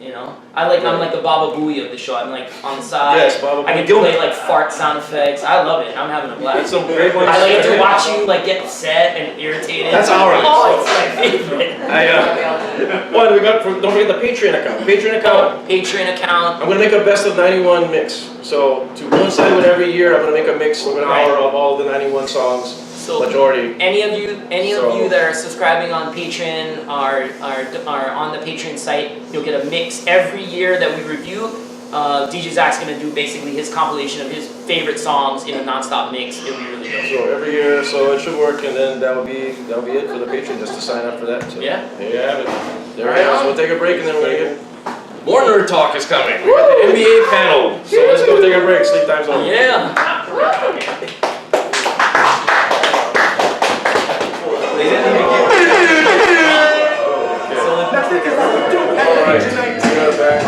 you know. I'm like the Baba Booey of the show. I'm like on the side. Yes, Baba I Booey. get to play like fart sound effects. I love it. I'm having a It's blast. some great ones. I like to watch you like get upset and irritated. That's ours. Oh, it's my favorite. What we got? Don't forget the Patreon account. Patreon account. Patreon account. I'm gonna make a best of 91 mix. So to coincide with every year, I'm gonna make a mix of an hour of all the 91 songs. So Majority. any of you So- that are subscribing on Patreon are on the Patreon site, you'll get a mix every year that we review. DJ Zach's gonna do basically his compilation of his favorite songs in a non-stop mix. It'll be really dope. So every year, so it should work, and then that'll be it for the Patreon, just to sign up for that. So Yeah. there you have it. There Right it is. on. We'll take a break, and then we're gonna get more nerd talk is coming. We got the NBA panel, so let's go take a break. Sleep time's over. Yeah. All right, we are back.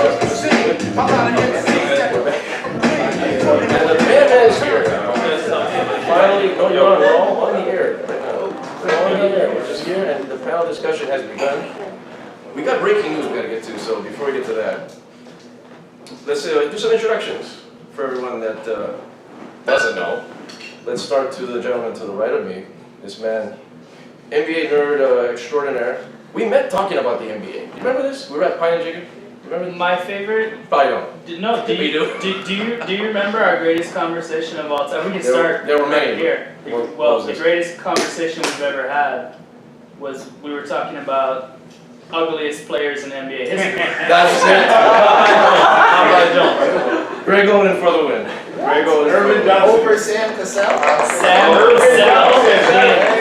And the band is here. Finally, no, you're on. We're all on the air right now. We're on the air. We're just here, and the panel discussion has let's do some introductions for everyone that doesn't know. Let's start to the gentleman to the right of me. This man, NBA nerd extraordinaire. We met talking about the NBA. You remember this? We were at Pine and Jacob. Remember? My favorite. Probably don't. No, do We you, do you remember our greatest conversation of all time? We can start There were many. right here. What Well, was the this? greatest conversation we've ever had was we were talking about ugliest players in NBA history. That's it. How about John? Greg Oden for the win. Greg Oden. Over Sam Cassell? Sam Cassell.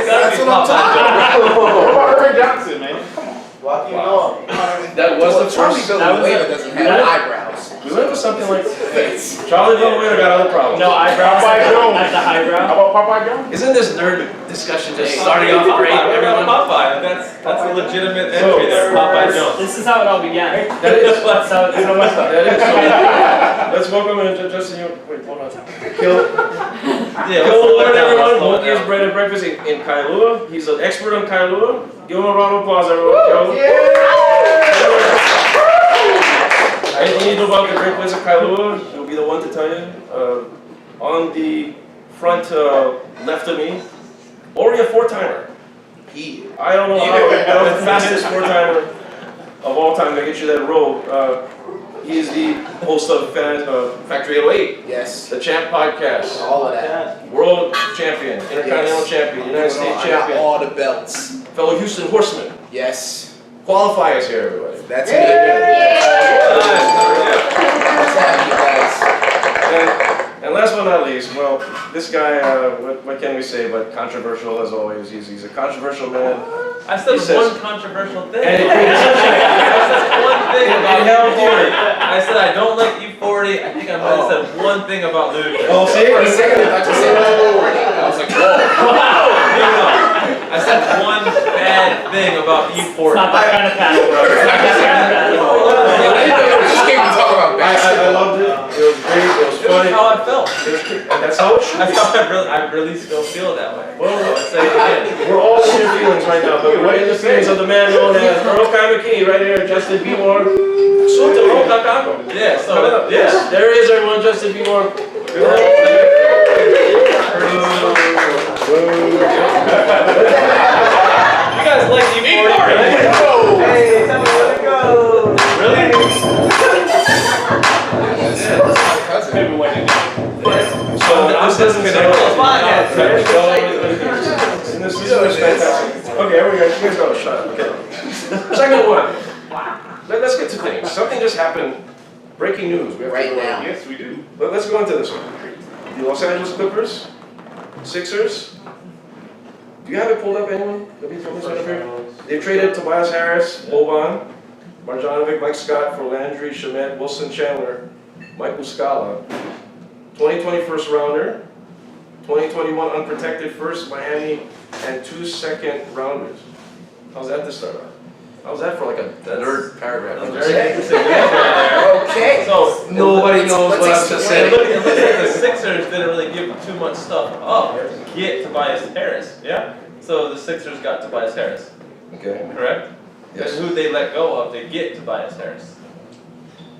That's what I'm talking about. Irvin Johnson, man. What do you know? That was the Charlie first. Villanueva doesn't have that- eyebrows. We went with something like Charlie Villanueva got other problems. No eyebrows Popeye Jones. at the How highbrow. about Popeye Jones? Isn't this nerd discussion just starting off great, everyone? Popeye, that's a legitimate entry there, Popeye Jones. This is how it all began. That is. That's how it That is. So, let's welcome Justin. Wait, hold on. Yeah, Good morning, let's everyone. slow Moke it is down. bread and breakfast in Kailua. He's an expert on Kailua. Give him a round of applause, everyone. Keola. Anything you know about the great place of Kailua, he'll be the one to tell you. On the front left of me, already a four-timer. I don't know how the fastest four-timer of all time to get you that roll. He is the host of Factory 08, Yes. the Champ Podcast, All of that. World Champion, Intercontinental Champion, United States I got Champion, all the belts. fellow Houston Horseman. Yes. Qualified is here, everybody. That's me. What's happening, guys? And last but not least, well, this guy, what can we say, but controversial as always. He's a controversial man. I said He says- one controversial thing. And it I said one thing about It held you. U40. I said I don't like U40. I think I might have said one thing about ludicrous. Oh, see? For a second, I thought you said I was like, whoa. I said one bad thing about It's U40. not that kind of panel, bro. It's not that kind of panel. Just came to talk about I basketball. loved it. It was great. It was It was funny. how I felt. And that's how it should That's be. how I really still feel that way. Well, Let's say it again. we're all in your feelings right now, but we're in the feelings of the man known as Earl Kaimuki right here, Justin B. Moore. Soon to Moke Kakako. Yeah, so Coming up. yeah. Yes, there is everyone, Justin B. Moore. You guys like U40, right? Hey, tell me where to go. Really? Maybe when it So this doesn't This This is fantastic. Okay, here we go. You guys go. Shut up. Okay. Second one. Let's get to things. Something just happened. Breaking news. We have to Right go now. on. Yes, we do. Let's go into this one. The Los Angeles Clippers, Sixers. Do you have it pulled up, anyone? Have you pulled this one up here? They've traded Tobias Harris, Boban, Marjanovic, Mike Scott for Landry, Shamet, Wilson Chandler, Mike Muscala, 2020 first rounder, 2021 unprotected first, Miami, and 2 second rounders. How's that to start off? How's that for like a nerd paragraph? That's very interesting. Yeah. Okay. So, Nobody knows what I'm to it say. looks like the Sixers didn't really give too much stuff up to get Tobias Harris. Yeah. So the Sixers got Tobias Harris, Okay. correct? Yes. And who they let go of to get Tobias Harris?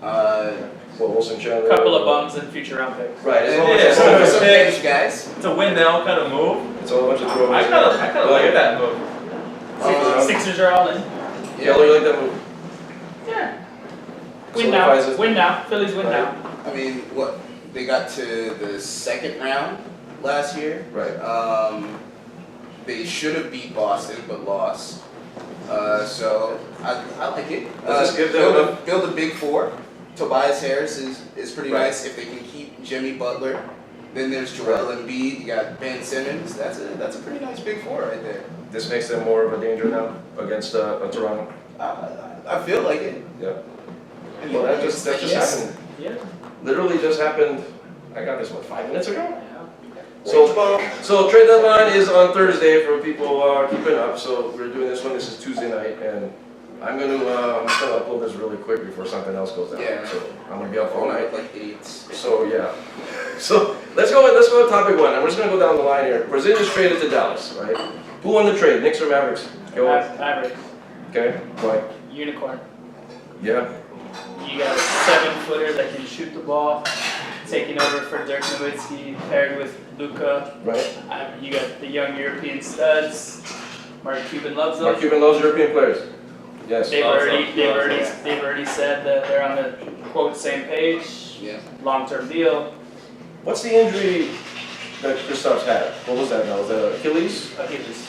Well, Wilson Chandler. Couple of bums and future round picks. Right. It's all, Yeah, it's all, so- Some bench guys. It's a win now kind of move. it's all a bunch of throwaways. I kind of like that move. Sixers are all in. Yeah, you like that move? Yeah. So Win if I now. said- Win now. Phillies win Right. now. I mean, what? They got to the second round last year. Right. They should have beat Boston, but lost. So I like it. Does this give them build a big four. Tobias Harris is pretty Right. nice if they can keep Jimmy Butler. Then there's Joel Embiid. You got Ben Simmons. That's a pretty nice big four right there. This makes them more of a danger now against Toronto. I feel like it. Yeah. Well, that just Yes. happened. Yeah. Literally just happened. I got this 5 minutes ago. So trade deadline is on Thursday for people keeping up. So we're doing this one. This is Tuesday night, and I'm gonna upload this really quick before something else goes down. Yeah. So I'm gonna be up all night. Like 8. So yeah. So let's go to topic one, and we're just gonna go down the line here. Porzingis traded to Dallas, right? Who won the trade? Knicks or Mavericks? Go on. Mavericks. Okay. Why? Unicorn. Yeah. You got a 7-footer that can shoot the ball, taking over for Dirk Nowitzki, paired with Luka. Right. You got the young European studs. Mark Cuban loves them. Mark Cuban loves European players. Yes. They've already said that they're on the quote same page. Yeah. Long-term deal. What's the injury that Kristaps had? What was that now? Was that Achilles? Achilles.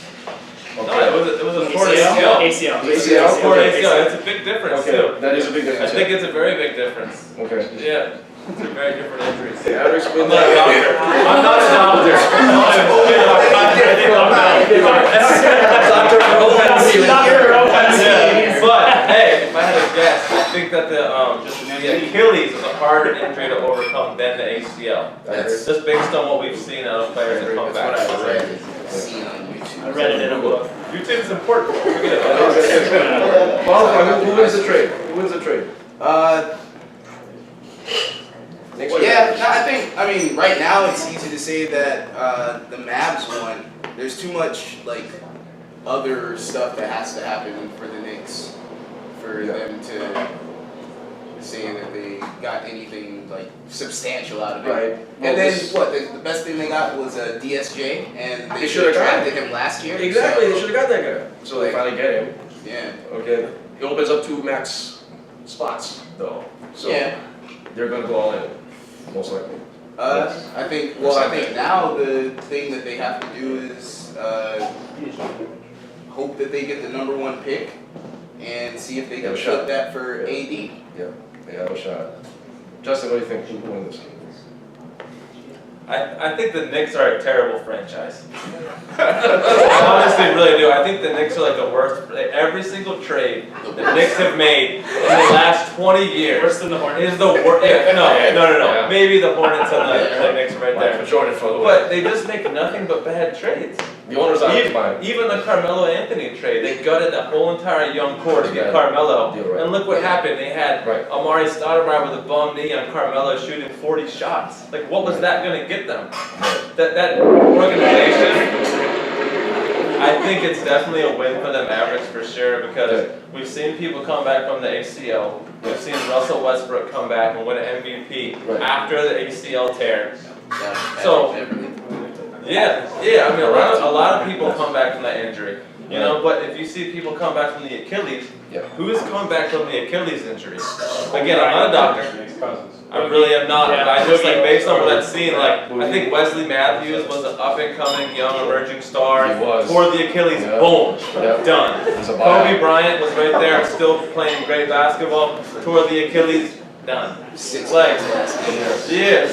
No, it was a torn ACL. ACL. ACL. Torn ACL. It's a big difference Okay, too. that is a big I difference. think it's a very big difference. Okay. Yeah. It's a very different injuries. Yeah, Alex, I'm not a doctor. I'm not a doctor. But hey, if I had to guess, I think that the Achilles is a harder injury to overcome than the ACL. That's Just based on what we've seen out of players that come back. what I read and seen on YouTube. I read it in a book. YouTube is important. Forget about it. Who wins the trade? Who wins the trade? Next Well, yeah, no, I mean, right now it's easy to say that the Mavs won. There's too much, like, other stuff that has to happen for the Knicks for them to say that they got anything, like, substantial out of it. Right. And then, what, the best thing they got was a DSJ, and they They should have should've drafted him last year. Exactly, so- they should have got that guy. So they finally get him. Yeah. Okay. It opens up 2 max spots, though. So Yeah. they're gonna go all in, most likely. I think now the thing that they have to do is hope that they get the #1 pick and see if they Have can a shot. flip that for Yeah. AD. Yeah, they have a shot. Justin, what do you think? Who wins this? I think the Knicks are a terrible franchise. I honestly really do. I think the Knicks are like the worst. Every single trade the Knicks have made in the last 20 years Worse than the Hornets. is the worst. Yeah, no. Yeah. Maybe the Hornets and the Knicks right there. For Jordan for the win. But they just make nothing but bad trades. The owners are fine. Even the Carmelo Anthony trade, they gutted that whole entire young core to get Carmelo. Deal, right. And look what happened. They had Right. Amari Stoudemire with a bum knee on Carmelo shooting 40 shots. Like, what was that going to get them? That organization, I think it's definitely a win for the Mavericks for sure, because we've seen people come back from the ACL. We've seen Russell Westbrook come back and win an MVP after the ACL tear. So, yeah, I mean, a lot of people come back from that injury, you know. But if you see people come back from the Achilles, who is coming back from the Achilles injury? Again, I'm not a doctor. I really am not. But I just like based on what I've seen, like I think Wesley Matthews was an up and coming young emerging star. He was. Tore the Achilles, boom, done. He's a buyout. Kobe Bryant was right there, still playing great basketball. Tore the Achilles, done. 6 Like, yeah.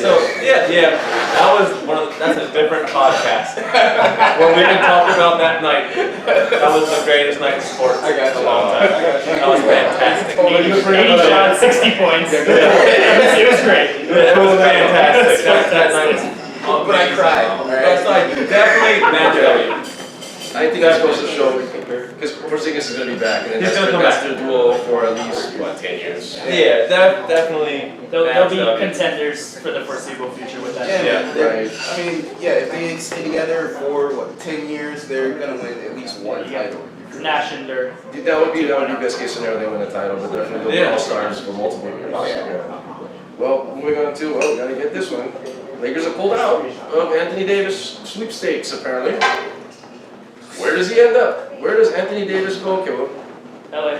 that was that's a different podcast. When we didn't talk about that night, that was the greatest night in sports I got in a you. long time. That was fantastic. 80 shots, 60 points. It was great. It was fantastic. That night was But I cried. That's like definitely match value. I think that's supposed to show, because Porzingis is going to be back, and then He's that's gonna their come best duo for at least, 10 years? Yeah, definitely. They'll match be value. contenders for the foreseeable future with that. Yeah, Yeah. right. I mean, if they stay together for 10 years, they're gonna win at least one title. Nash and Dirk. That would be best case scenario, they win the title, but definitely they'll be Yeah. all-stars for multiple years. Oh, yeah. Well, moving on to, we gotta get this one. Lakers have pulled out of Anthony Davis sweepstakes, apparently. Where does he end up? Where does Anthony Davis go, Keola? LA.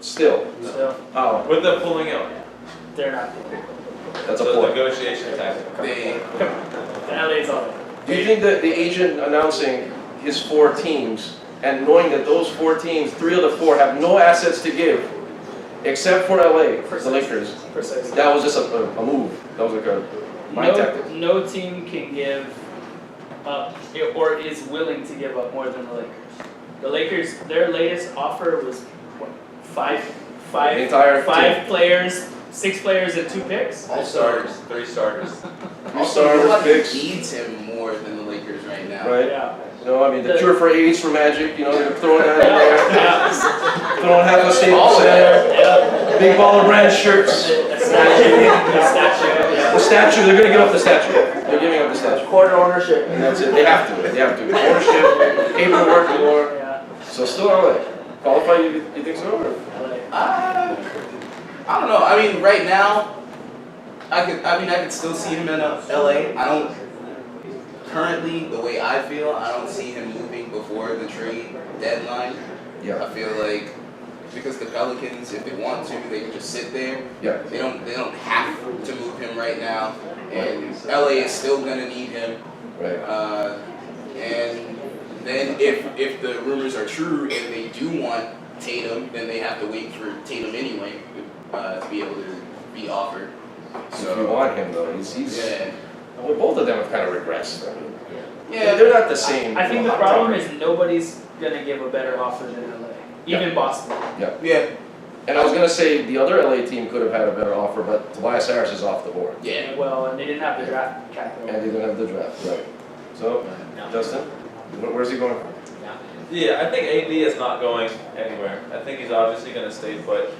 Still. So How? With the pulling out. they're not. That's a The pull. negotiation tactic. LA's all. Do you think that the agent announcing his 4 teams and knowing that those 4 teams, 3 of the 4 have no assets to give, except for LA, the Lakers, Precisely. that was just a move? That was like a mind tactic. No team can give up or is willing to give up more than the Lakers. The Lakers, their latest offer was what, five The entire players, 6 players and 2 picks. All starters. 3 starters. Also, Starters, nobody picks. needs him more than the Lakers right now. Right? Yeah. You know, I mean, the cure for AIDS for Magic, you know, they're throwing that in there. Throwing half a Staples Center. Yeah. Big ball of red shirts. A statue. The statue, they're gonna give up the statue. They're giving up the statue. Quarter ownership. And that's it. They have to. Ownership, paperwork, more. Yeah. So still LA. Qualified, you think so? Or? LA. I don't know. I mean, right now, I could still see him in LA. I don't currently, the way I feel, I don't see him moving before the trade deadline. Yeah. I feel like because the Pelicans, if they want to, they can just sit there. Yeah. They don't have to move him right now, and LA is still gonna need him. Right. And then if the rumors are true and they do want Tatum, then they have to wait for Tatum anyway to be able to be offered. So if you want him though, he's Yeah. well, both of them have kind of regressed. I mean, Yeah. they're not the same. I think the problem is nobody's gonna give a better offer than LA, even Boston. Yeah. And I was gonna say the other LA team could have had a better offer, but Tobias Harris is off the board, Yeah. Well, and they didn't have the draft capital. and they didn't have the draft. Right. So, Justin, where's he going? Yeah, I think AD is not going anywhere. I think he's obviously going to stay put.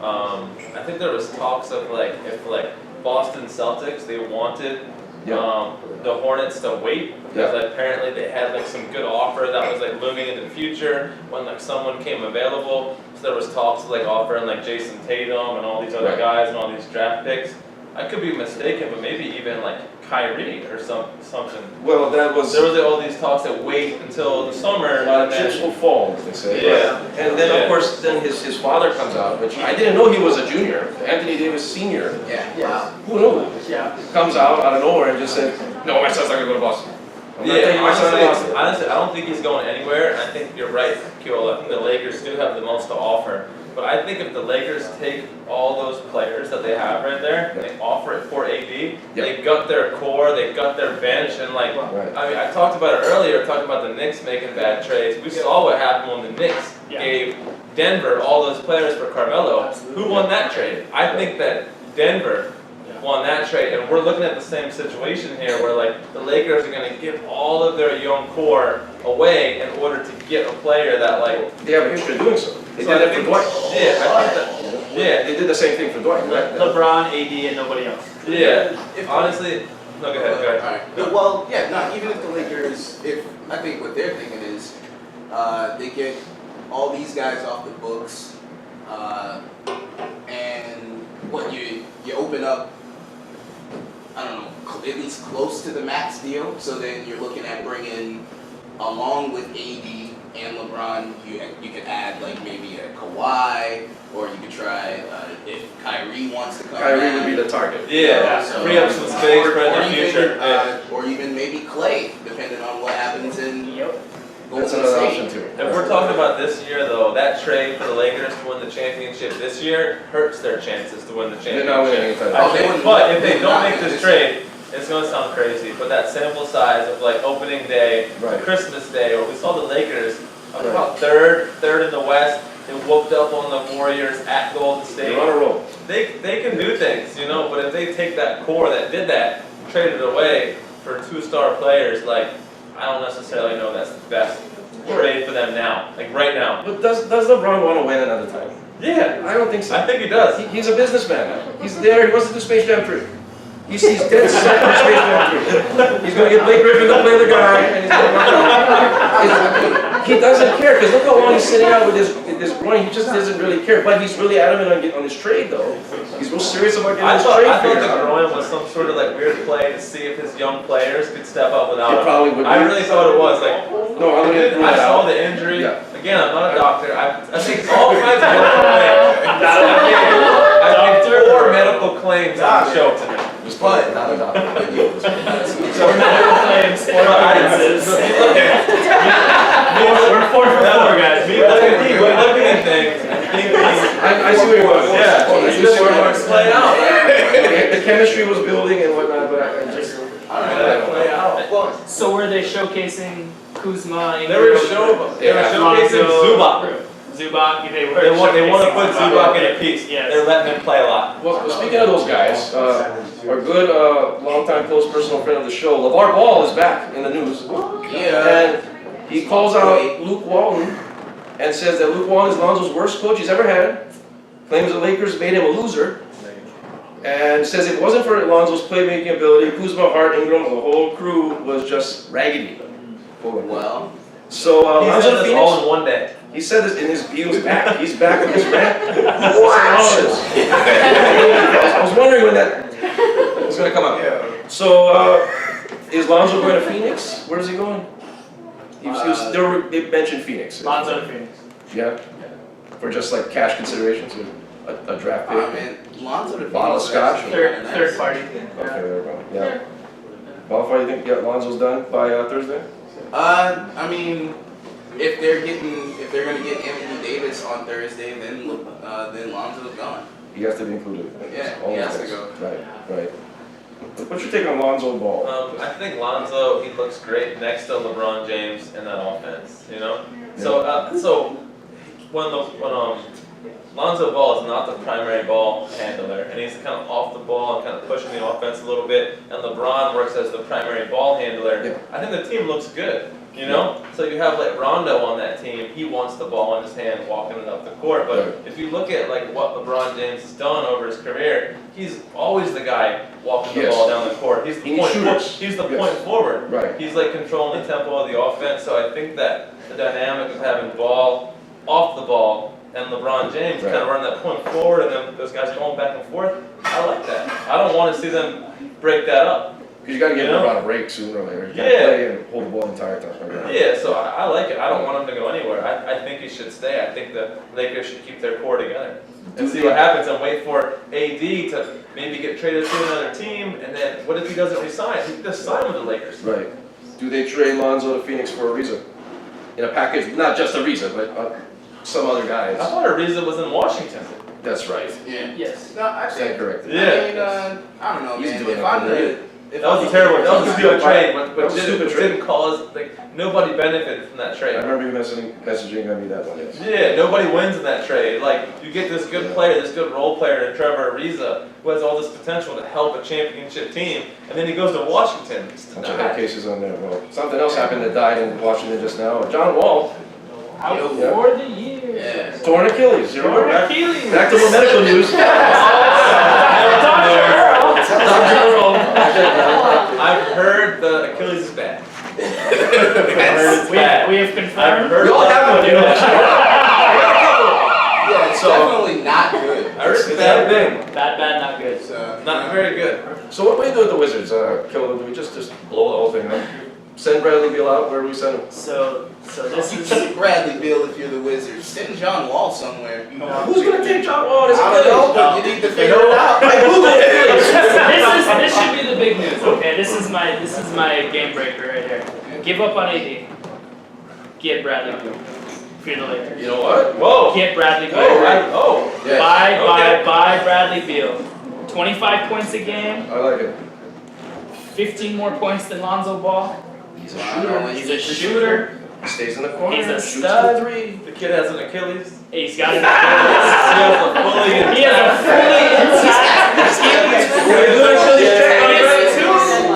I think there was talks of like if like Boston Celtics they wanted the Hornets to wait because apparently they had like some good offer that was like looming in the future when like someone came available. So there was talks of like offering like Jason Tatum and all these other guys and all these draft picks. I could be mistaken, but maybe even like Kyrie or something. Well, that was. There was all these talks that wait until the summer. And then, chips will fall, as they say. Yeah. And then of course, then his father comes out, which I didn't know he was a junior. Anthony Davis Sr. Yeah. Yes. Who knew? Yeah. Comes out of nowhere and just said, "No, my son's not gonna go to Boston." I'm not taking my son to Boston. honestly, I don't think he's going anywhere. And I think you're right, Keola. I think the Lakers do have the most to offer. But I think if the Lakers take all those players that they have right there, and they offer it for AD, they've got their core, they've got their bench, and like, Right. I mean, I talked about it earlier, talking about the Knicks making bad trades. We saw what happened when the Knicks gave Denver all those players for Carmelo. Absolutely. Who won that trade? I think that Denver won that trade, and we're looking at the same situation here where like the Lakers are going to give all of their young core away in order to get a player that like They have a history of doing so. They so did I that for think- Dwight. Yeah, I think that. They did the same thing for Dwight. LeBron, AD, and nobody else. Yeah. If Honestly, no, go ahead. Alright. Well, yeah, no, even if the Lakers, I think what they're thinking is, they get all these guys off the books, and what you open up, I don't know, at least close to the max deal. So then you're looking at bringing, along with AD and LeBron, you could add like maybe a Kawhi, or you could try if Kyrie wants to come Kyrie back. would be the target. Yeah, So- free up some space for or the future. or even maybe Clay, depending on what happens in Yep. That's Golden another State. option too. If we're talking about this year though, that trade for the Lakers to win the championship this year hurts their chances to win the They're not winning championship. anytime. Oh, they wouldn't- But if they they're don't not make this this trade, it's gonna sound crazy, but that sample size of like opening day, Right. Christmas Day, where we saw the Lakers about third in the West, they whooped up on the Warriors at Golden State. They're on a roll. They can do things, you know, but if they take that core that did that, trade it away for 2-star players, like, I don't necessarily know that's the best trade for them now, like right now. But does LeBron want to win another time? Yeah, I don't think so. I think he does. He's a businessman now. He's there. He wants to do Space Jam 3. He's dead set on Space Jam 3. He's going to get Blake Griffin to play the guy, and he's going to he doesn't care, because look how long he's sitting out with this groin. He just doesn't really care. But he's really adamant on his trade, though. He's real serious about getting I his thought trade the figured out. groin was some sort of like weird play to see if his young players could step up without It him. probably would be. I really thought it was like. No, I'm going to rule I it saw out. the injury. Yeah. Again, I'm not a doctor. I think all kinds of medical claims. I think 4 medical claims on the show today. But Not a doctor. Four medical claims, 4 evidences. We're 4 for 4, guys. Me looking at things. I see where you're going. Yeah, I it's see just where you're where going. it's played out. The chemistry was building and whatnot, but I just. Play out. well, So were they showcasing Kuzma? They were showcasing Zubac. Zubac, they were. They want to put showcasing Zubac in a piece. Yes. They're letting him play a lot. Well, speaking of those guys, our good, longtime close personal friend of the show, LeVar Ball is back in the news. yeah. And he calls out Luke Walton and says that Luke Walton is Lonzo's worst coach he's ever had. Claims the Lakers made him a loser. And says if it wasn't for Lonzo's playmaking ability, Kuzma, Hart, Ingram, the whole crew was just raggedy. Well, So He's Lonzo done to this all Phoenix. in one day. He said this in he was back. He's back in his rant. I was wondering when that was going to come up. So, is Lonzo going to Phoenix? Where is he going? They mentioned Phoenix. Lonzo to Phoenix. Yeah? For just like cash considerations, a draft pick? Man, Lonzo to Bottle of scotch? Third party. Okay, there we go. Yeah. Qualified, you think Lonzo's done by Thursday? I mean, if they're gonna get Anthony Davis on Thursday, then Lonzo's gone. He has to be included. Yeah, All he has to things. go. Right. What's your take on Lonzo Ball? I think Lonzo, he looks great next to LeBron James in that offense, you know? So when Lonzo Ball is not the primary ball handler, and he's kind of off the ball and kind of pushing the offense a little bit, and LeBron works as the primary ball handler, I think the team looks good, you know? So you have like Rondo on that team, he wants the ball in his hand walking it up the court, but if you look at like what LeBron James has done over his career, he's always the guy walking the ball down the court. He's the point forward. Right. He's like controlling the tempo of the offense, so I think that the dynamic of having ball off the ball and LeBron James kind of run that point forward and then those guys going back and forth, I like that. I don't want to see them break that up. Because you got to give LeBron a break sooner or later. You can't play and hold the ball the entire time. Yeah, so I like it. I don't want him to go anywhere. I think he should stay. I think the Lakers should keep their core together and see what happens and wait for AD to maybe get traded to another team, and then what if he doesn't resign? He just sign with the Lakers. Right. Do they trade Lonzo to Phoenix for a reason? In a package, not just a reason, but some other guys. I thought Ariza was in Washington. That's right. Yeah. Yes. No, actually, correct. I mean, I don't know, He's man. doing If I'm it. the That was a terrible, that was a stupid trade, but That was a stupid trade. didn't cause, like, nobody benefited from that I trade. remember you messaging me that one. Yes. Yeah, nobody wins in that trade. Like, you get this good player, this good role player in Trevor Ariza, who has all this potential to help a championship team, and then he goes to Washington. Bunch of head cases on there. Well, something else happened that died in Washington just now. John Wall, Out for the year. Yeah. torn Achilles. You're Torn back Achilles. to the medical news. Dr. Earl. I've heard the Achilles is bad. We have confirmed. We all have one, you know. Yeah, it's definitely not good. I heard it's bad thing. Bad, not good. So, Not very good. So what do we do with the Wizards, Keola? Do we just blow the whole thing up? Send Bradley Beal out? Where do we send him? So this you is. keep Bradley Beal if you're the Wizards. Send John Wall somewhere. Who's going to take John Wall? I don't know, but you need to figure it out. This should be the big news. Okay, this is my game breaker right here. Give up on AD. Get Bradley Beal. If you're the Lakers. You know what? Whoa. Get Bradley Beal. Yes. Buy Bradley Beal. 25 points a game. I like it. 15 more points than Lonzo Ball. He's a shooter. He's a shooter. He stays in the corner. He's a shoots stud. the three. The kid has an Achilles. He's got an He He has a fully intact Achilles.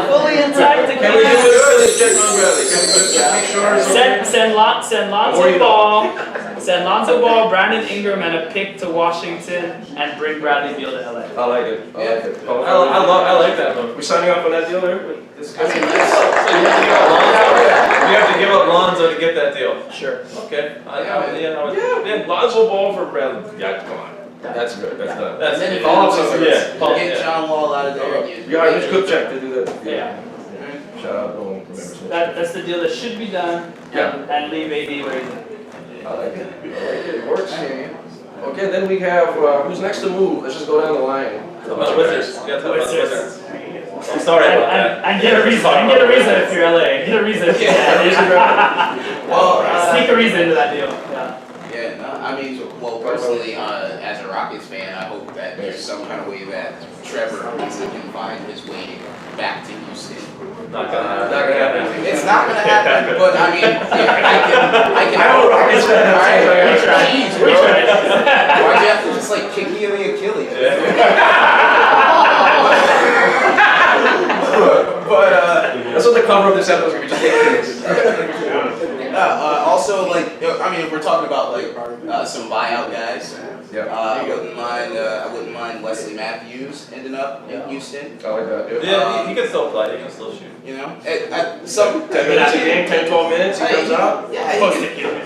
Fully intact Can we do Achilles. an Achilles check on Bradley? Can we just make sure? Send Lonzo Ball, Brandon Ingram, and a pick to Washington, and bring Bradley Beal to LA. I like it. I like it. I like that move. We signing off on that deal there? You have to give up Lonzo to get that deal. Sure. Okay. Lonzo Ball for Bradley. Yeah, come on. That's good. That's done. That's And then if it. Follow up you're the something. Wizards, Yeah. get John Wall out of there. You got Mitch Kupchak to do that. Yeah. Shout out, no one remembers. That's the deal that should be done. And leave AD where he's at. I like it. It works. Okay, then we have, who's next to move? Let's just go down the line. Wizards. You gotta talk about the Wizards. I'm sorry about that. And get a reason. If you're LA. Get a reason. If you're Well, Sneak a reason into that deal. yeah, no, I mean, well, personally, as a Rockets fan, I hope that there's some kind of way that Trevor Ariza can find his way back to Houston. Not gonna happen. It's not gonna happen, but I mean, I can. I'm a Rockets fan. Jeez, bro. Why'd you have to just like kick me in the Achilles? But That's what the cover of this episode is. We just take kids. also, like, I mean, if we're talking about like some buyout guys, Yeah. I wouldn't mind Wesley Matthews ending up in Houston. I like that. Yeah, he can still play, he can still shoot. You know, at some 10 minutes a game, 10, 12 minutes, he comes out. Yeah, he can,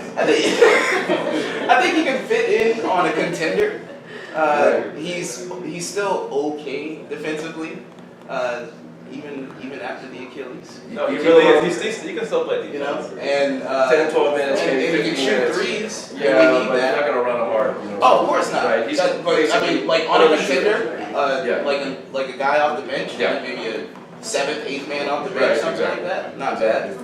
I think he can fit in on a contender. He's still okay defensively, even after the Achilles. No, he really is. He can still play defense. You know, and 10, 12 minutes, and maybe he can 15 shoot minutes. threes. Yeah, and we need but he's that. not gonna run hard. You know? Oh, of course not. Right, he's But I mean, like on a contender, Yeah. like a guy off the bench, Yeah. maybe a 7th, 8th man off the bench, Right, something exactly. like that. Not bad.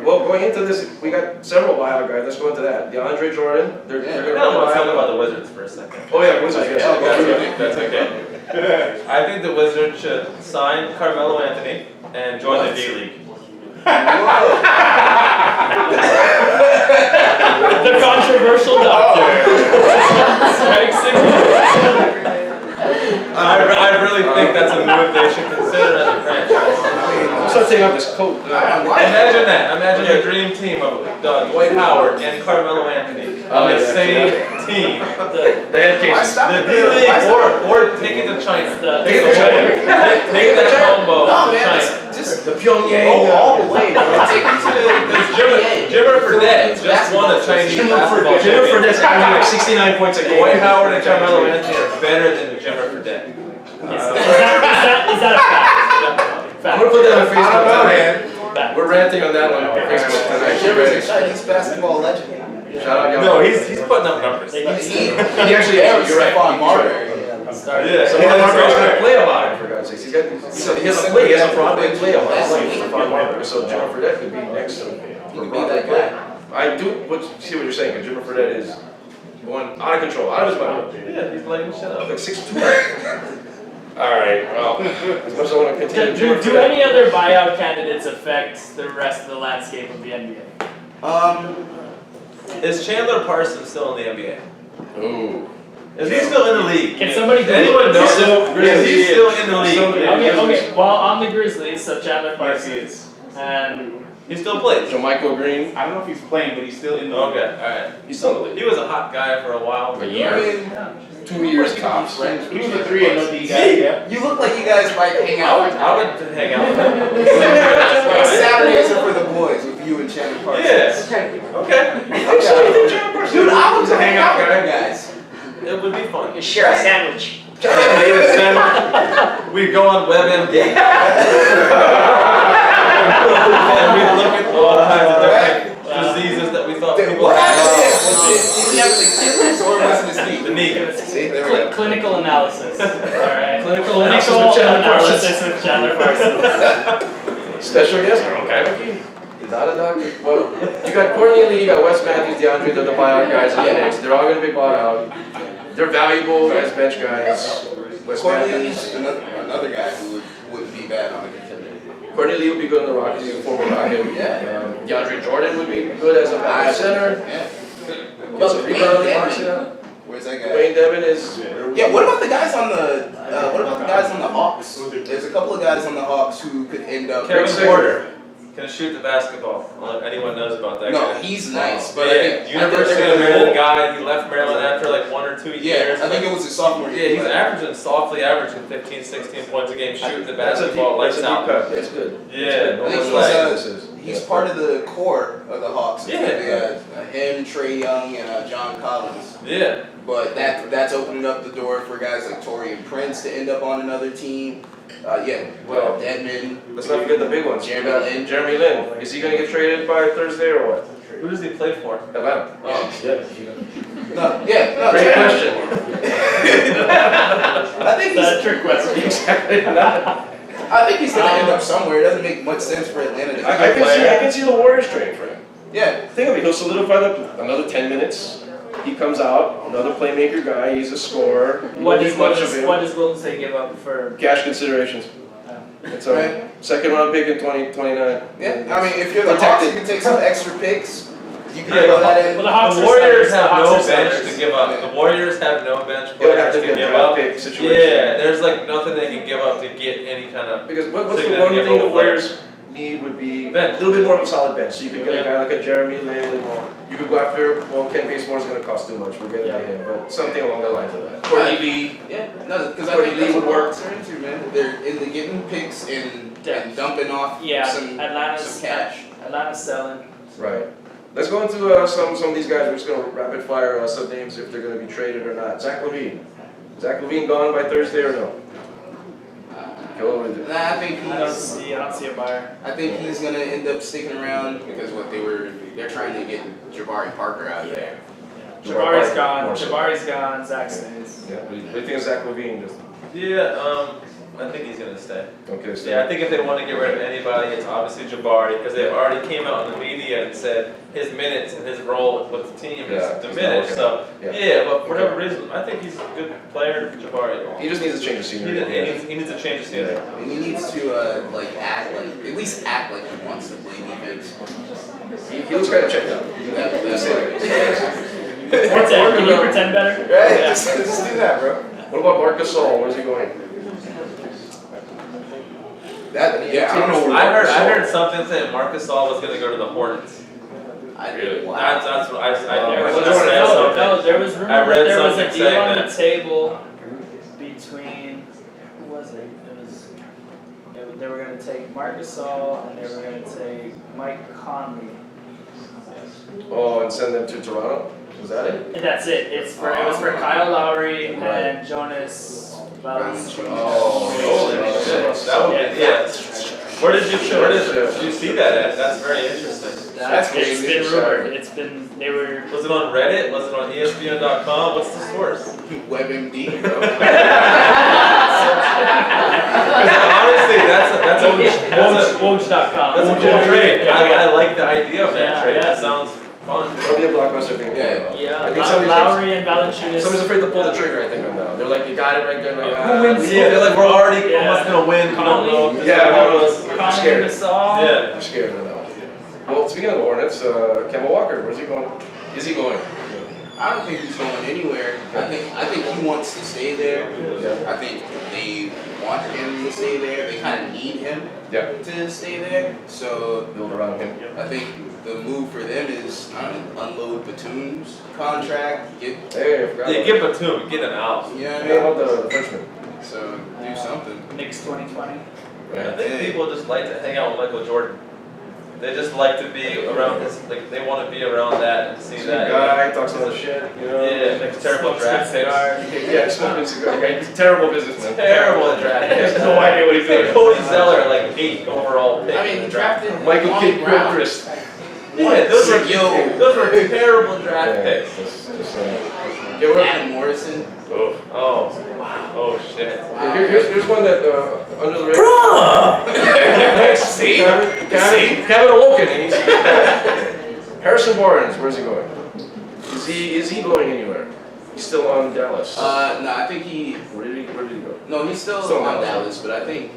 Well, going into this, we got several buyout guys. Let's go into that. DeAndre Jordan, they're I gonna don't want to talk buy about out. the Wizards for a second. Oh yeah, Wizards. Yes. Oh, That's okay. I think the Wizards should sign Carmelo Anthony and join the D-League. The controversial doctor. Strikes again. I really think that's a move they should consider as a franchise. I'm starting to take off this coat. Imagine that. Imagine the dream team of Dwight Howard and Carmelo Anthony on the same team. The head Why cases. stop The it D-League there? or take it to China. Take it to China. Take that combo No, to man, China. just The Pyongyang. go all the way, bro. Take it to the NBA. Jimmer Fredette just won the Chinese basketball Jimmer Fredette's championship. averaging like 69 points a game. Dwight Howard and Carmelo Anthony are better than Jimmer Fredette. Is that a fact? I'm gonna put that on Facebook I don't know, tonight. Fact. We're ranting on that one on Facebook tonight. Get Jimmer's ready. a Chinese basketball legend. Shout out, y'all. No, he's putting up numbers. They He need to- He actually is. You're right. Stephon Marbury. Yeah. Stephon Marbury's gonna play about it, for God's sakes. He doesn't play, he has a Broadway play about it. Like Stephon Marbury, so Jimmer Fredette could be next to him. He could be that guy. I do see what you're saying, because Jimmer Fredette is going out of control, out of his mind. Yeah, he's lighting shit up. Like 6'2". Alright, well, as much as I want to continue Jimmer Do Fredette. any other buyout candidates affect the rest of the landscape of the NBA? Is Chandler Parsons still in the NBA? Ooh. Is he still in the league? Can somebody Does anyone know? Is he still in the league? Okay, well, on the Grizzlies, so Chandler Parsons, and He still plays. Michael Green, I don't know if he's playing, but he's still in the. Okay, alright. he's still in the league. He was a hot guy for a while. A I year. mean, 2 years tops. He was a 3 and no D guy. Yeah. you look like you guys might hang I out. would hang out with him. Like Saturdays are for the boys with you and Chandler Parsons. Yeah. Okay. Dude, I would hang out with you guys. It would be fun. Share a sandwich. We go on WebMD. And we look at all kinds of different diseases that we thought people What had. happened? Did he have the Achilles or was it his knee? The knee. See, there we go. clinical analysis. Alright. Clinical analysis with Chandler Parsons. analysis with Chandler Parsons. Special guest, Kaimuki. He's not a doctor. Well, you got Courtney Lee, you got Wes Matthews, DeAndre, they're the buyout guys on the Knicks. They're all gonna be bought out. They're valuable as bench guys. Wes Courtney Matthews. Lee's another guy who wouldn't be bad on a contender. Courtney Lee would be good in the Rockets, he's a former Rocket. DeAndre Jordan would be good as a backup center. Yeah. Plus a rebounding boxer. Where's that guy? Wayne Devin is. Yeah, what about the guys on the Hawks? There's a couple of guys on the Hawks who could end up. Kevin Porter can shoot the basketball. I don't know if anyone knows about that No, guy. he's nice, but Yeah, I think University they're of gonna Maryland go- guy. He left Maryland after like 1 or 2 years. Yeah, I think it was his sophomore Yeah, year. he's averaging, softly averaging 15, 16 points a game, shooting the basketball That's a lights deep out. cut, that's good. Yeah, I think no he's part of the core of the Hawks. Yeah. Him, Trey Young, and John Collins. Yeah. But that's opening up the door for guys like Torian Prince to end up on another team. Well, Deadman. Let's not forget the big ones. Jeremy You got Lin. Jeremy Lin. Is he gonna get traded by Thursday or what? Who does he play for? Atlanta. Oh. No, Great question. I think That's a he's, trick question. Exactly. I think he's gonna end up somewhere. It doesn't make much sense for Atlanta to I can see the Warriors trading for him. Yeah. Think of it, he'll solidify another 10 minutes. He comes out, another playmaker guy, he's a scorer. What Won't does need much of him. Golden State give up for? Cash considerations. It's a Right. second round pick in 2029. Yeah. I mean, if you're the Hawks, you can take some extra picks. You can throw that in. Well, the Hawks The are Warriors centers, have the no Hawks are bench centers. to give up. The Warriors have no bench It would have players to to be a give draft up. pick situation. Yeah, there's like nothing they can give up to get any kind of. Because what's the Significant one thing the role Warriors need would be a little bit more of a solid bench. So you could get a guy like a Jeremy Lay. You could go after, well, Ken Basemore is going to cost too much. We'll get into him, but something along the lines of that. Courtney Lee. Yeah, no, because I Courtney think Lee that's what would work. Hawks are into, man. They're into getting picks and dumping off some cash. Atlanta's selling. Right. Let's go into some of these guys. We're just going to rapid fire some names if they're going to be traded or not. Zach LaVine. Zach LaVine gone by Thursday or no? Keola, what is it? Nah, I think I don't see a buyer. I think he's gonna end up sticking around because they're trying to get Jabari Parker out of there. Jabari's gone. More so. Jabari's gone. Zach stays. Yeah. What do you think of Zach LaVine? Just I think he's gonna stay. okay. So Yeah, I think if they want to get rid of anybody, it's obviously Jabari, because they've already came out in the media and said his minutes and his role with the team is diminished. So but for whatever reason, I think he's a good player, Jabari. he just needs a change of scenery. He needs a change of scenery. And he needs to at least act like he wants to play defense. He looks kind of checked out. That's it. Can you pretend better? Right? Just do that, bro. What about Marcus Gasol? Where's he going? I don't know. I heard something saying Marcus Gasol was gonna go to the Hornets. Really? That's what I No, there was rumor I that read there was a something deal saying on that. the table between, who was it? They were going to take Marc Gasol and they were going to take Mike Conley. Oh, and send them to Toronto? Was that it? And that's it. It was for Kyle Lowry and Jonas Valanciunas. Oh, Holy shit. That would be, Where did you see that at? That's very interesting. It's crazy. been rumored. It's been, they were. Was it on Reddit? Was it on ESPN.com? What's the source? WebMD, bro. Honestly, that's a Woj.com. That's a cool trade. I like the idea of that trade. That sounds fun. It'll be a blockbuster thing. Yeah, I think somebody's Lowry and Valanciunas. Somebody's afraid to pull the trigger, I think, on that. They're like, you got it right there. Like, Who wins? Yeah, they're like, we're already almost gonna win. We don't know. Conley? Yeah, Conley, scared. Gasol. Yeah. I'm scared of that. Well, speaking of the Hornets, Kemba Walker, where's he going? Is he going? I don't think he's going anywhere. I think he wants to stay there. Yeah. I think they want him to stay there. They kind of need him to stay there. So Build around him. I think the move for them is unload Batum's contract, Hey, I forgot. Yeah, get Batum, get him out. Hey, how about the freshman? So do something. Knicks 2020. I think people just like to hang out with Michael Jordan. They just like to be around his, like they want to be around that and see that. Guy talks a lot of shit, you know? Yeah, makes terrible draft picks. Yeah, smoking cigar. He's a terrible businessman. Terrible draft He has picks. no idea what he's doing. Cody Zeller, like 8th overall pick. I mean, he drafted Michael Lonnie Kidd Brown. Gilchrist. Yeah, those were terrible draft Yeah, picks. Get rid of Adam Morrison. Oh shit. Here's one that under the radar. See? Kevin awoken. And he's Harrison Barnes. Where's he going? Is he going anywhere? He's still on Dallas. No, I think Where did he go? No, he's still on Dallas, but I think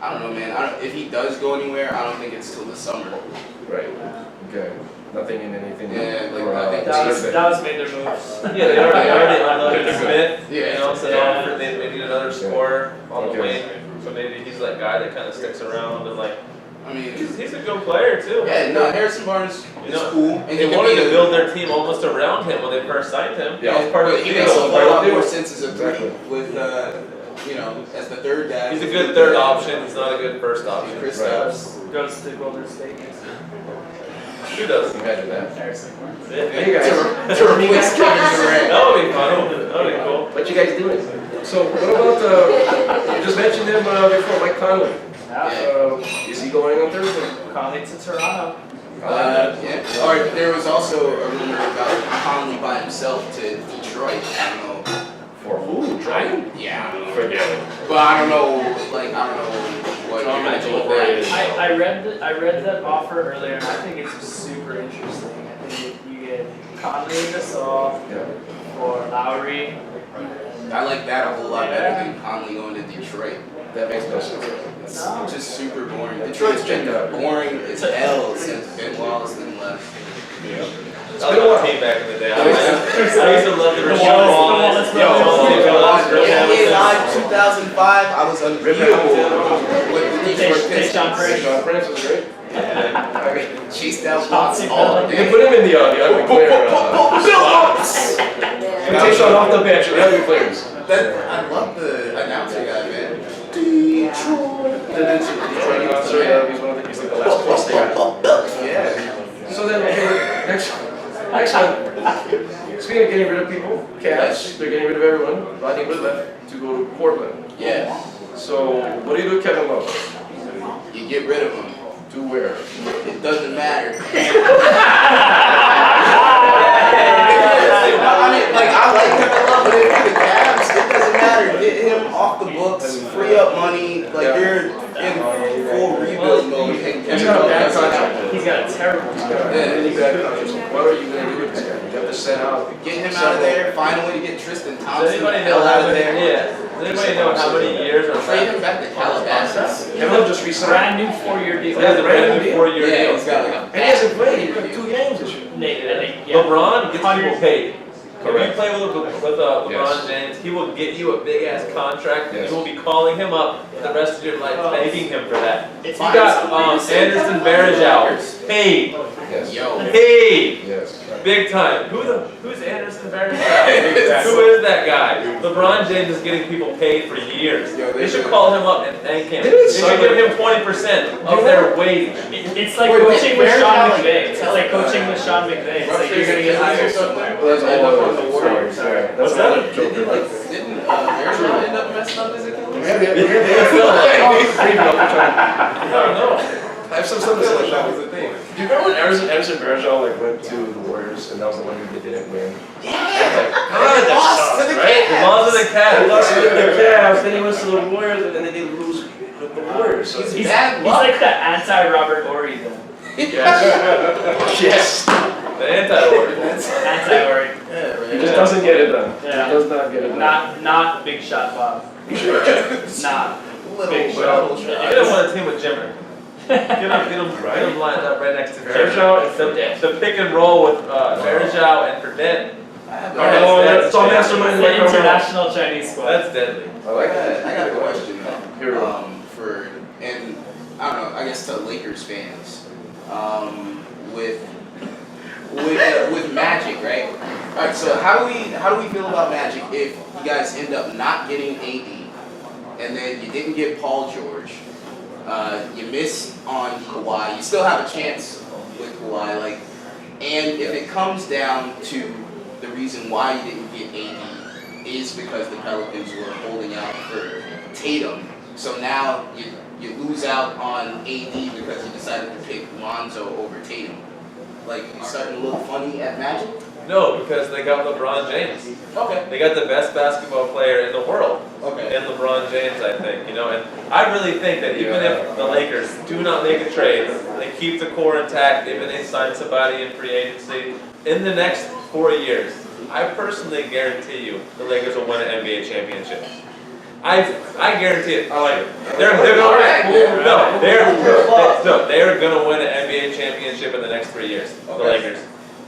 I don't know, man. If he does go anywhere, I don't think it's till the summer. Right. Okay. Nothing in anything. Yeah, like, for, I think Dallas made their moves. Yeah, they already unloaded Smith. Yeah. You know, so they need another scorer on the Okay. wing. So maybe he's that guy that kind of sticks around and like I mean, he's a good player too. yeah, no, Harrison Barnes You is know, cool. And They wanted to build their team almost around him when they first signed him. Yeah, That was part of the he deal. makes a whole Part of lot the more deal. sense as a three with, as the third guy. He's a good third option. He's not a good first option. Kristaps. Goes to Golden State. Who does? Imagine that. Harrison. Yeah. Hey guys. To replace Kevin Durant. That would be fun. That would be cool. What you guys doing? So what about you just mentioned him before, Mike Conley. Is he going on Thursday? Conley to Toronto. Yeah. Or there was also a rumor about Conley by himself to Detroit. I don't know. For who? Dragon? Yeah, I don't know. Forget it. But I don't know. Like I don't know what Tom you're Mitchell doing. Overrated. I read that offer earlier, and I think it's super interesting. I think you get Conley and Gasol Yeah. for Lowry. I like that a whole lot better than Conley going to Detroit. That makes no sense. It's just super boring. Detroit's been boring as hell since Ben Wallace then left. I was on the team back in the day. I used to love the Rashawn Wallace. Wallace. NBA Live 2005, I was unbeatable with the Sean Prince. Sean Prince was great. Chase down blocks all You can day. put him in the ugly player. Take Sean off the bench, the ugly players. I love the announcer guy, man. Detroit announcer, he's one of the, he's like the last plus they got. Yeah. So then, okay, next one. Speaking of getting rid of people, Cavs, they're getting rid of everyone. Rodney Wood left to go to Portland. Yeah. So, what do you do with Kevin Love? You get rid of him. To where? It doesn't matter. I mean, like, I like Kevin Love, but if you're the Cavs, it doesn't matter. Get him off the books, free up money. Like, you're in full rebuild mode. And He's Kevin got a Love bad doesn't contract. have He's got a terrible. He's got a really bad contract. What are you going to do with this guy? You have to send out. to get him out of there. Find a way to get Tristan Does Thompson the anybody hell know out how of many? there. Yeah. Does anybody know how many years are Trade him left? back to Calabasas. Kevin Love just resigned. Brand new 4-year deal. He has a brand new 4-year Yeah, deal. he's got like a And he hasn't played. He's got 2 games this year. Yeah. LeBron gets people paid. If you Correct. play with LeBron Yes. James, he will get you a big ass contract. Yes. You will be calling him up the rest of your life, thanking him for that. It's You got Anderson Varejao paid, Yes. Yo. paid, Yes. big time. Who's Anderson Varejao? Who is that guy? LeBron James is getting people paid for years. Yo, They should call him up and thank him. Didn't They it should suck give when- him 20% of their wage. It's like Wait, coaching with where's Sean Alec? McVay. It's like coaching with Sean McVay. It's like you're gonna get hired somewhere. Well, that's a whole other story. Sorry. That's What's another that? joke. Didn't Varejao end up messing up his Achilles? We have the NFL preview up, we're trying I don't know. I have some stuff to say. That was the thing. Do you remember when Anderson Varejao like went to the Warriors and that was the one who didn't win? God, lost to the The Cavs. balls of the He cat. lost to the Cavs, then he went to the Warriors, and then they lose the Warriors. So He's bad He's luck. like the anti-Robert Horry then. yes. The anti-order. Anti-Horry. He just doesn't get it done. Yeah. He does not get it done. Not big shot Bob. Not. Little Big You shot. don't want a team with Jimmer. Get him lined up right next to Varejao. Varejao. The pick and roll with Varejao and Fredette. It's all mastermind. The international Chinese squad. That's deadly. I like that. I got a question Here we though. go. And I don't know, I guess to Lakers fans, with Magic, right? All right, so how do we feel about Magic if you guys end up not getting AD, and then you didn't get Paul George, you miss on Kawhi, you still have a chance with Kawhi, like, and if it comes down to the reason why you didn't get AD is because the Pelicans were holding out for Tatum, so now you lose out on AD because you decided to pick Lonzo over Tatum. Like, you starting to look funny at Magic? No, because they got LeBron James. Okay. They got the best basketball player in the world. Okay. In LeBron James, I think, and I really think that even if the Lakers do not make a trade, they keep the core intact, even they sign somebody in free agency, in the next 4 years, I personally guarantee you the Lakers will win an NBA championship. I guarantee it. They're gonna win an NBA championship in the next 3 years. The Lakers.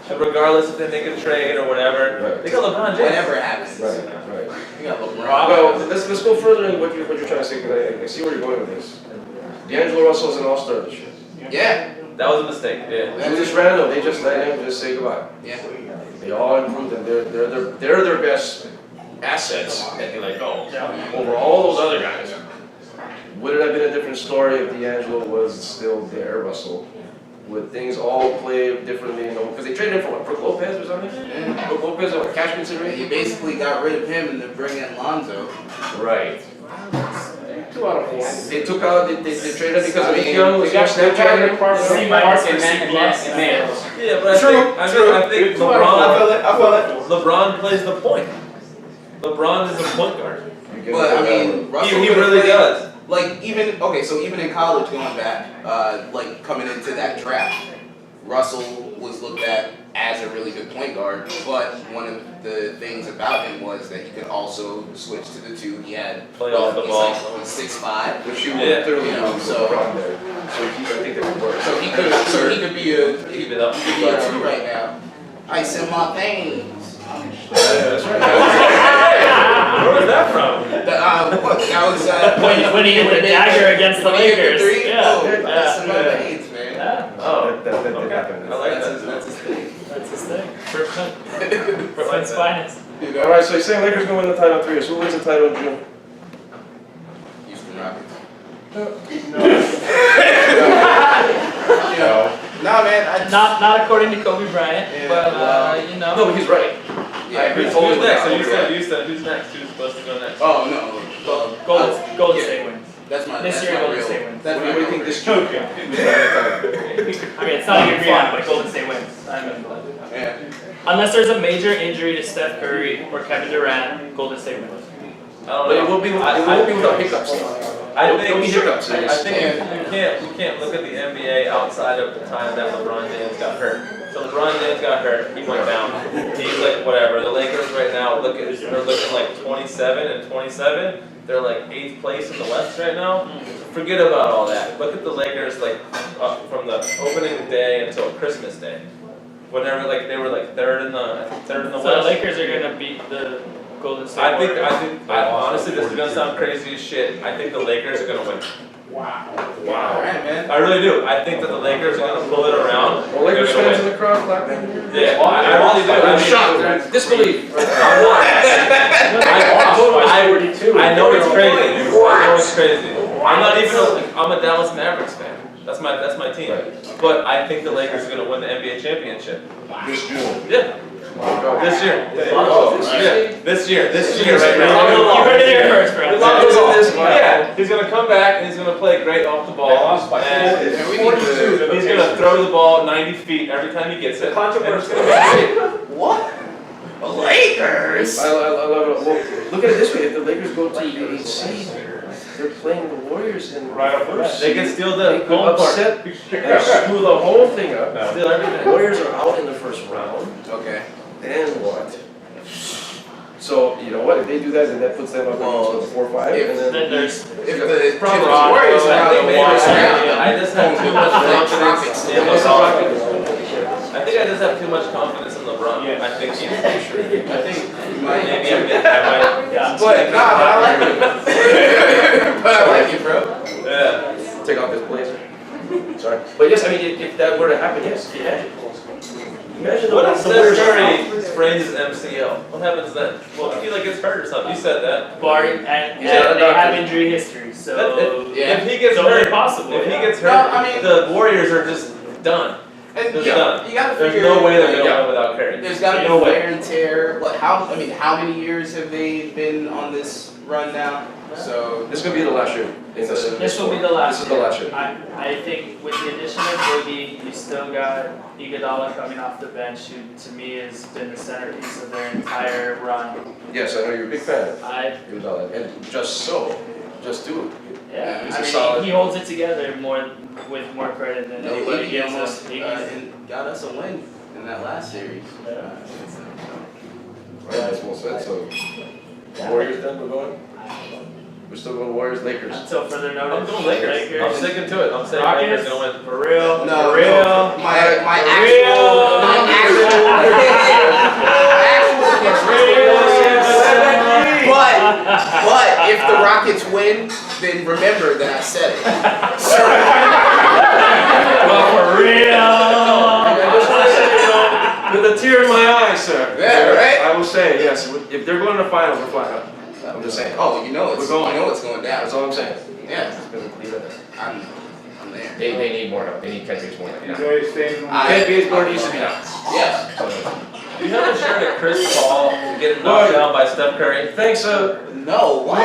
So regardless if they make a trade or whatever, Right. they got LeBron James. Whatever happens. Right. You got LeBron. Well, let's go further in what you're trying to say, because I see where you're going with this. D'Angelo Russell's an all-star this year. Yeah. That was a mistake. Yeah. Julius Randle, they just let him just say goodbye. Yeah. They all improved, and they're their best assets that they let go over all those other guys. Would it have been a different story if D'Angelo was still there, Russell? Would things all play differently? Because they traded him for what? Brook Lopez or something? Yeah. Brook Lopez, what, cash You consideration? basically got rid of him and then bring in Lonzo. Right. 2 out of 4. They took out, they traded because I of mean, Young, was Snapchat. C minus for CBS and males. Yeah, but I think LeBron plays the point. LeBron is a point guard. But I mean, Russell He could've really played- does. Like even in college, going back, like coming into that draft, Russell was looked at as a really good point guard. But one of the things about him was that he could also switch to the 2. He had Play off the ball. He's 6'5", Which you Yeah. clearly You know, know, so- LeBron there. So I think that would work. so he could be a Keep it up. 2 right now. Ice in my veins. That's right. Where was that from? That was When he hit the dagger against the when he hit Lakers. the three? Yeah. Oh, Yeah. that's in my veins, man. Yeah. Oh, That did okay. happen. I like That's that. his thing. That's his thing. Brooklyn's finest. You All know? right, so you're saying Lakers gonna win the title in 3 years. Who wins the title in June? Houston Rockets. No. Nah, man. Not according to Kobe Bryant, Yeah, but well, you know. No, but he's right. Yeah, Who's totally next? So without you Kobe said Houston. Who's next? Who's supposed to go next? Oh no. Golden yeah. State wins. That's my. This that's year, my Golden real. State wins. That's What my do you real think this real. June? I mean, it's not gonna be fun, but Golden State wins. I mean, Yeah. unless there's a major injury to Steph Curry or Kevin Durant, Golden State wins. I don't But know. it will be without hiccups though. I There'll be think hiccups. I think you can't look at the NBA outside of the time that LeBron James got hurt. So LeBron James got hurt, he went down. He's like whatever. The Lakers right now they're looking like 27 and 27. They're like 8th place in the West right now. Forget about all that. Look at the Lakers like from the opening day until Christmas Day. Whenever like they were like third in the So the West. Lakers are gonna beat the Golden State I Warriors. think honestly this is gonna sound crazy as shit. I think the Lakers are gonna win. Wow. Alright, man. I really do. I think that the Lakers are gonna pull it around. Well, Lakers They're gonna fans in win. the crowd clapping. Yeah, I really do. I'm I mean, shocked. They're disbelief. I'm not. I know it's crazy. I know it's crazy. I'm not even. I'm a Dallas Mavericks fan. That's my team. But I think the Lakers are gonna win the NBA championship. This June. Yeah. This year. Oh, this Yeah. This year right now. You heard it here first, bro. Yeah, he's gonna come back and he's gonna play great off the ball. And he's gonna throw the ball 90 feet every time he gets it. And it's gonna be great. What? The Lakers. I love it. Well, look at it this way: if the Lakers go to the 8th seed, they're playing the Warriors in Right off the bat. They can steal the They could home court. upset and screw the whole thing up. Steal everything. Warriors are out in the first round. Okay. Then what? So you know what? If they do that, then that puts them up Well, against 4-5, and Then then there's If the Toronto, Warriors are out, I think the maybe Warriors are out. I just have too much confidence in what's the LeBron. Rockets? I think I just have too much confidence in LeBron. I think he's. I think You might. maybe I might. yeah. But nah, but I like it. But I like it, bro. Yeah. take off his blazer. Sorry, but yes, I mean, if that were to happen, yes, imagine What the if Warriors. Steph Curry sprains his MCL? What happens then? Well, if he like gets hurt or something, you said that. Bart and Yeah, they have injury history, so Yeah. If he gets it's only hurt, possible. if he yeah. gets hurt, No, I mean- the Warriors are just done. And Just you done. gotta There's figure. no way they're gonna Yeah. win without Curry. There's gotta be no way. wear and tear. Like how many years have they been on this run now? So This is gonna be the last year. In This will be the last This is the last year. I think with the addition of Boogie, you still got Iguodala coming off the bench, who to me has been the centerpiece of their entire run. Yes, I know you're a big fan. I And just do it. yeah, He's I a mean solid- he holds it together with more credit than anybody Iggy gives almost us. Iggy's- and got us a win in that last series. Right, that's well said. So Warriors then we're going. We're still going Warriors, Lakers. Until further I'm notice. going Lakers. I'm sticking to it. I'm saying Lakers Rockets, gonna win. for real, No, for real. no, my For real. But if the Rockets win, then remember that I said it. Well, for real. With a tear in my eye, sir. Yeah, right? I will say, yes, if they're going to the finals, we're flying up. I'm just saying. Oh, you know it's We're going. you know it's going down. That's all I'm saying. Yeah, Just gonna leave it there. I'm there. They need more help. They need Kendrick's more help. I- KPA's more needs to be now. Yeah. Do you have a shirt of Chris Paul getting knocked down by Steph Curry? Thanks, No, what?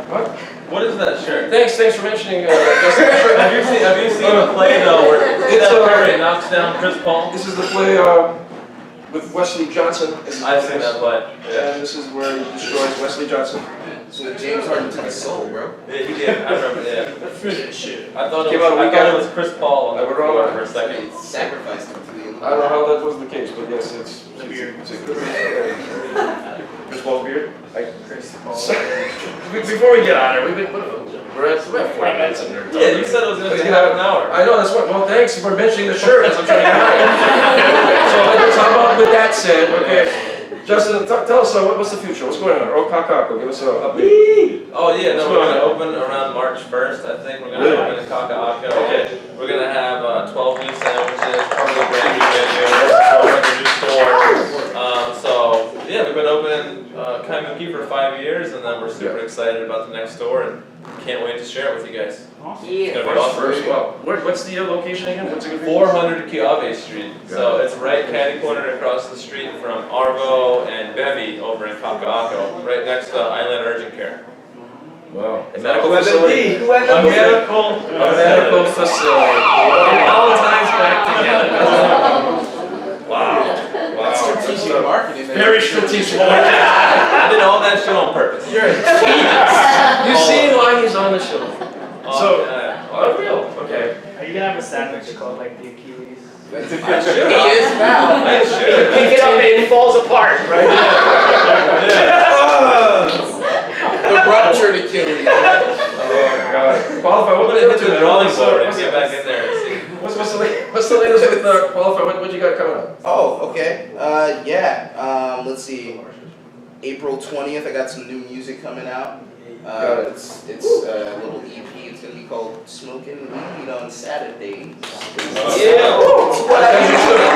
what? What is that shirt? Thanks for mentioning Justin. Have you seen the play though where It's, Steph Curry knocks down Chris Paul? This is the play with Wesley Johnson. I've seen that play. Yeah. And this is where he destroys Wesley Johnson. So James Harden took his soul, bro. Yeah, he did. I remember. Yeah. Shit. I thought Came out a I week thought it after. was Chris Paul on the We're wrong. floor for a I second. mean, sacrificed him to the I don't know how that was the case, but yes, it's The beard. It's a good Chris Paul's beard. Chris Paul. Before we get on there, we're at 40 minutes in there. Yeah, you said it was gonna Let's be get half out. an hour. I know, that's what, well, thanks for mentioning the shirt, that's what I'm trying to get. So let's talk about, with that said, okay, Justin, tell us what's the future? What's going on? Earl Kakako, give us an update. Oh yeah, no, What's we're going gonna open around March 1st. I think we're gonna open in Kaka'ako. Okay. We're gonna have 12 new sandwiches, part of the brand new menu, part of the new store. So yeah, we've been open in Kaimuki for 5 years, and then we're super excited about the next store, and can't wait to share it with you guys. It's gonna be awesome. First, well, what's the location again? What's it gonna be? 400 Keola Street. So it's right catty cornered across the street from Arvo and Bevy over in Kaka'ako, right next to Island Urgent Care. Wow. A So- medical facility. A medical facility. It all ties back together. Wow. That's strategic marketing. there. Very strategic. I did all that shit on purpose. You're a genius. You see why he's on the show. So, unreal. Okay. Are you gonna have a sandwich called like the Achilles? He is now. I should. Pick it up and it falls apart. Right The ruptured Achilles. Oh, God. Qualified, I'm what gonna are hit you the up drawing to? board and get back in there and see. What's the latest with Qualified? What you got coming up? Oh, okay. Yeah. Let's see. April 20th, I got some new music coming out. Got it. It's a little EP. It's gonna be called "Smoking Weed on Saturdays." Yeah. What I usually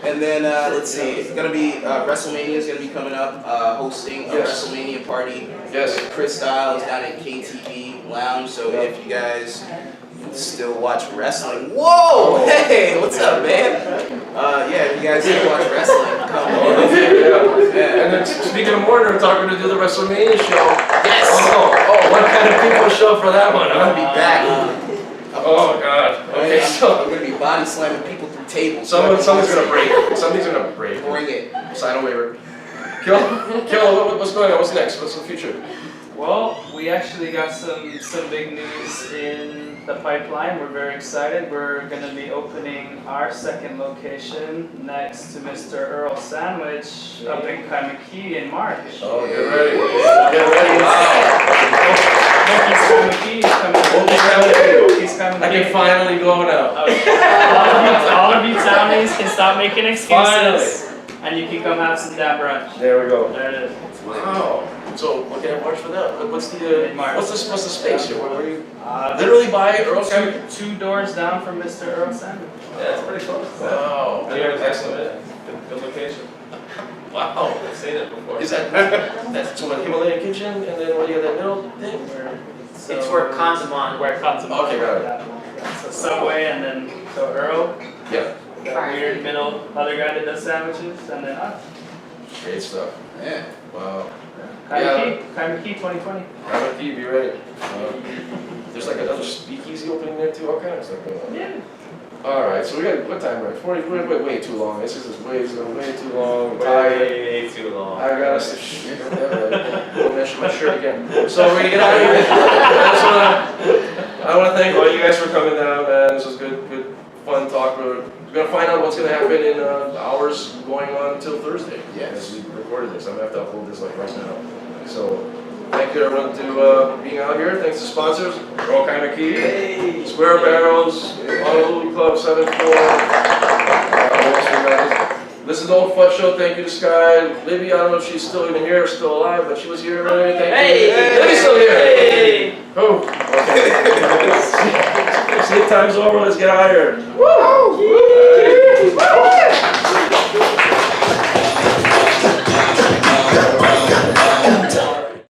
And then let's see. It's gonna be WrestleMania is gonna be coming up. Hosting a Yes. WrestleMania party. Yes. Chris Styles down at KTV Lounge. So if you guys still watch wrestling, whoa, hey, what's up, man? Yeah, if you guys still watch wrestling, come on. Yeah. And then speaking of more, we're talking to do the WrestleMania show. Yes. Oh, what kind of people show for that one, I'm gonna be huh? back. Oh, God. Okay, so I'm gonna be body slamming people through tables. something's gonna break. Something's gonna break. Bring it. Sign a waiver. Keola, what's going on? What's next? What's the future? Well, we actually got some big news in the pipeline. We're very excited. We're gonna be opening our second location next to Mr. Earl Sandwich up in Kaimuki in March. Oh, get ready. Get ready. Moke's Kaimuki is coming. Moke's Kaimuki. I can finally go now. All of you townies can stop making excuses, and you can come have some damn brunch. There we go. There it is. Wow. So, okay, March for that. What's the March. what's the space here? Where you literally by Earl County? Two doors down from Mr. Earl Sandwich. Yeah, it's pretty close. Wow. Excellent. Good location. Wow. I've seen it before. Is that's so a Himalayan kitchen, and then what do you got that middle thing? It's where Kanzaman. Where Kanzaman. Okay, got it. Yeah. So Subway and then so Earl, Yeah. that weird middle other guy that does sandwiches, and then us. Great stuff. Yeah. Wow. Kaimuki 2020. Kaimuki, be ready. There's like another speakeasy opening there too. All kind of stuff going on. Yeah. All right, so we got what time? Right, 40. We're way too long. This is way too long. We're tired. Way too long. I got us. Don't mention my shirt again. So we're gonna get out of here. I want to thank all you guys for coming down, man. This was good, fun talk. We're gonna find out what's gonna happen in hours going on until Thursday. Yes. As we recorded this, I'm gonna have to upload this like right now. So thank you everyone to being out here. Thanks to sponsors, Earl Kaimuki, Square Barrels, Honolulu Club 74. This is the Old Fudge Show. Thank you to Sky. Libby, I don't know if she's still even here or still alive, but she was here earlier. Thank you. Hey! Libby's still here. Hey! Oh, okay. Sleep time's over. Let's get out of here. Woo!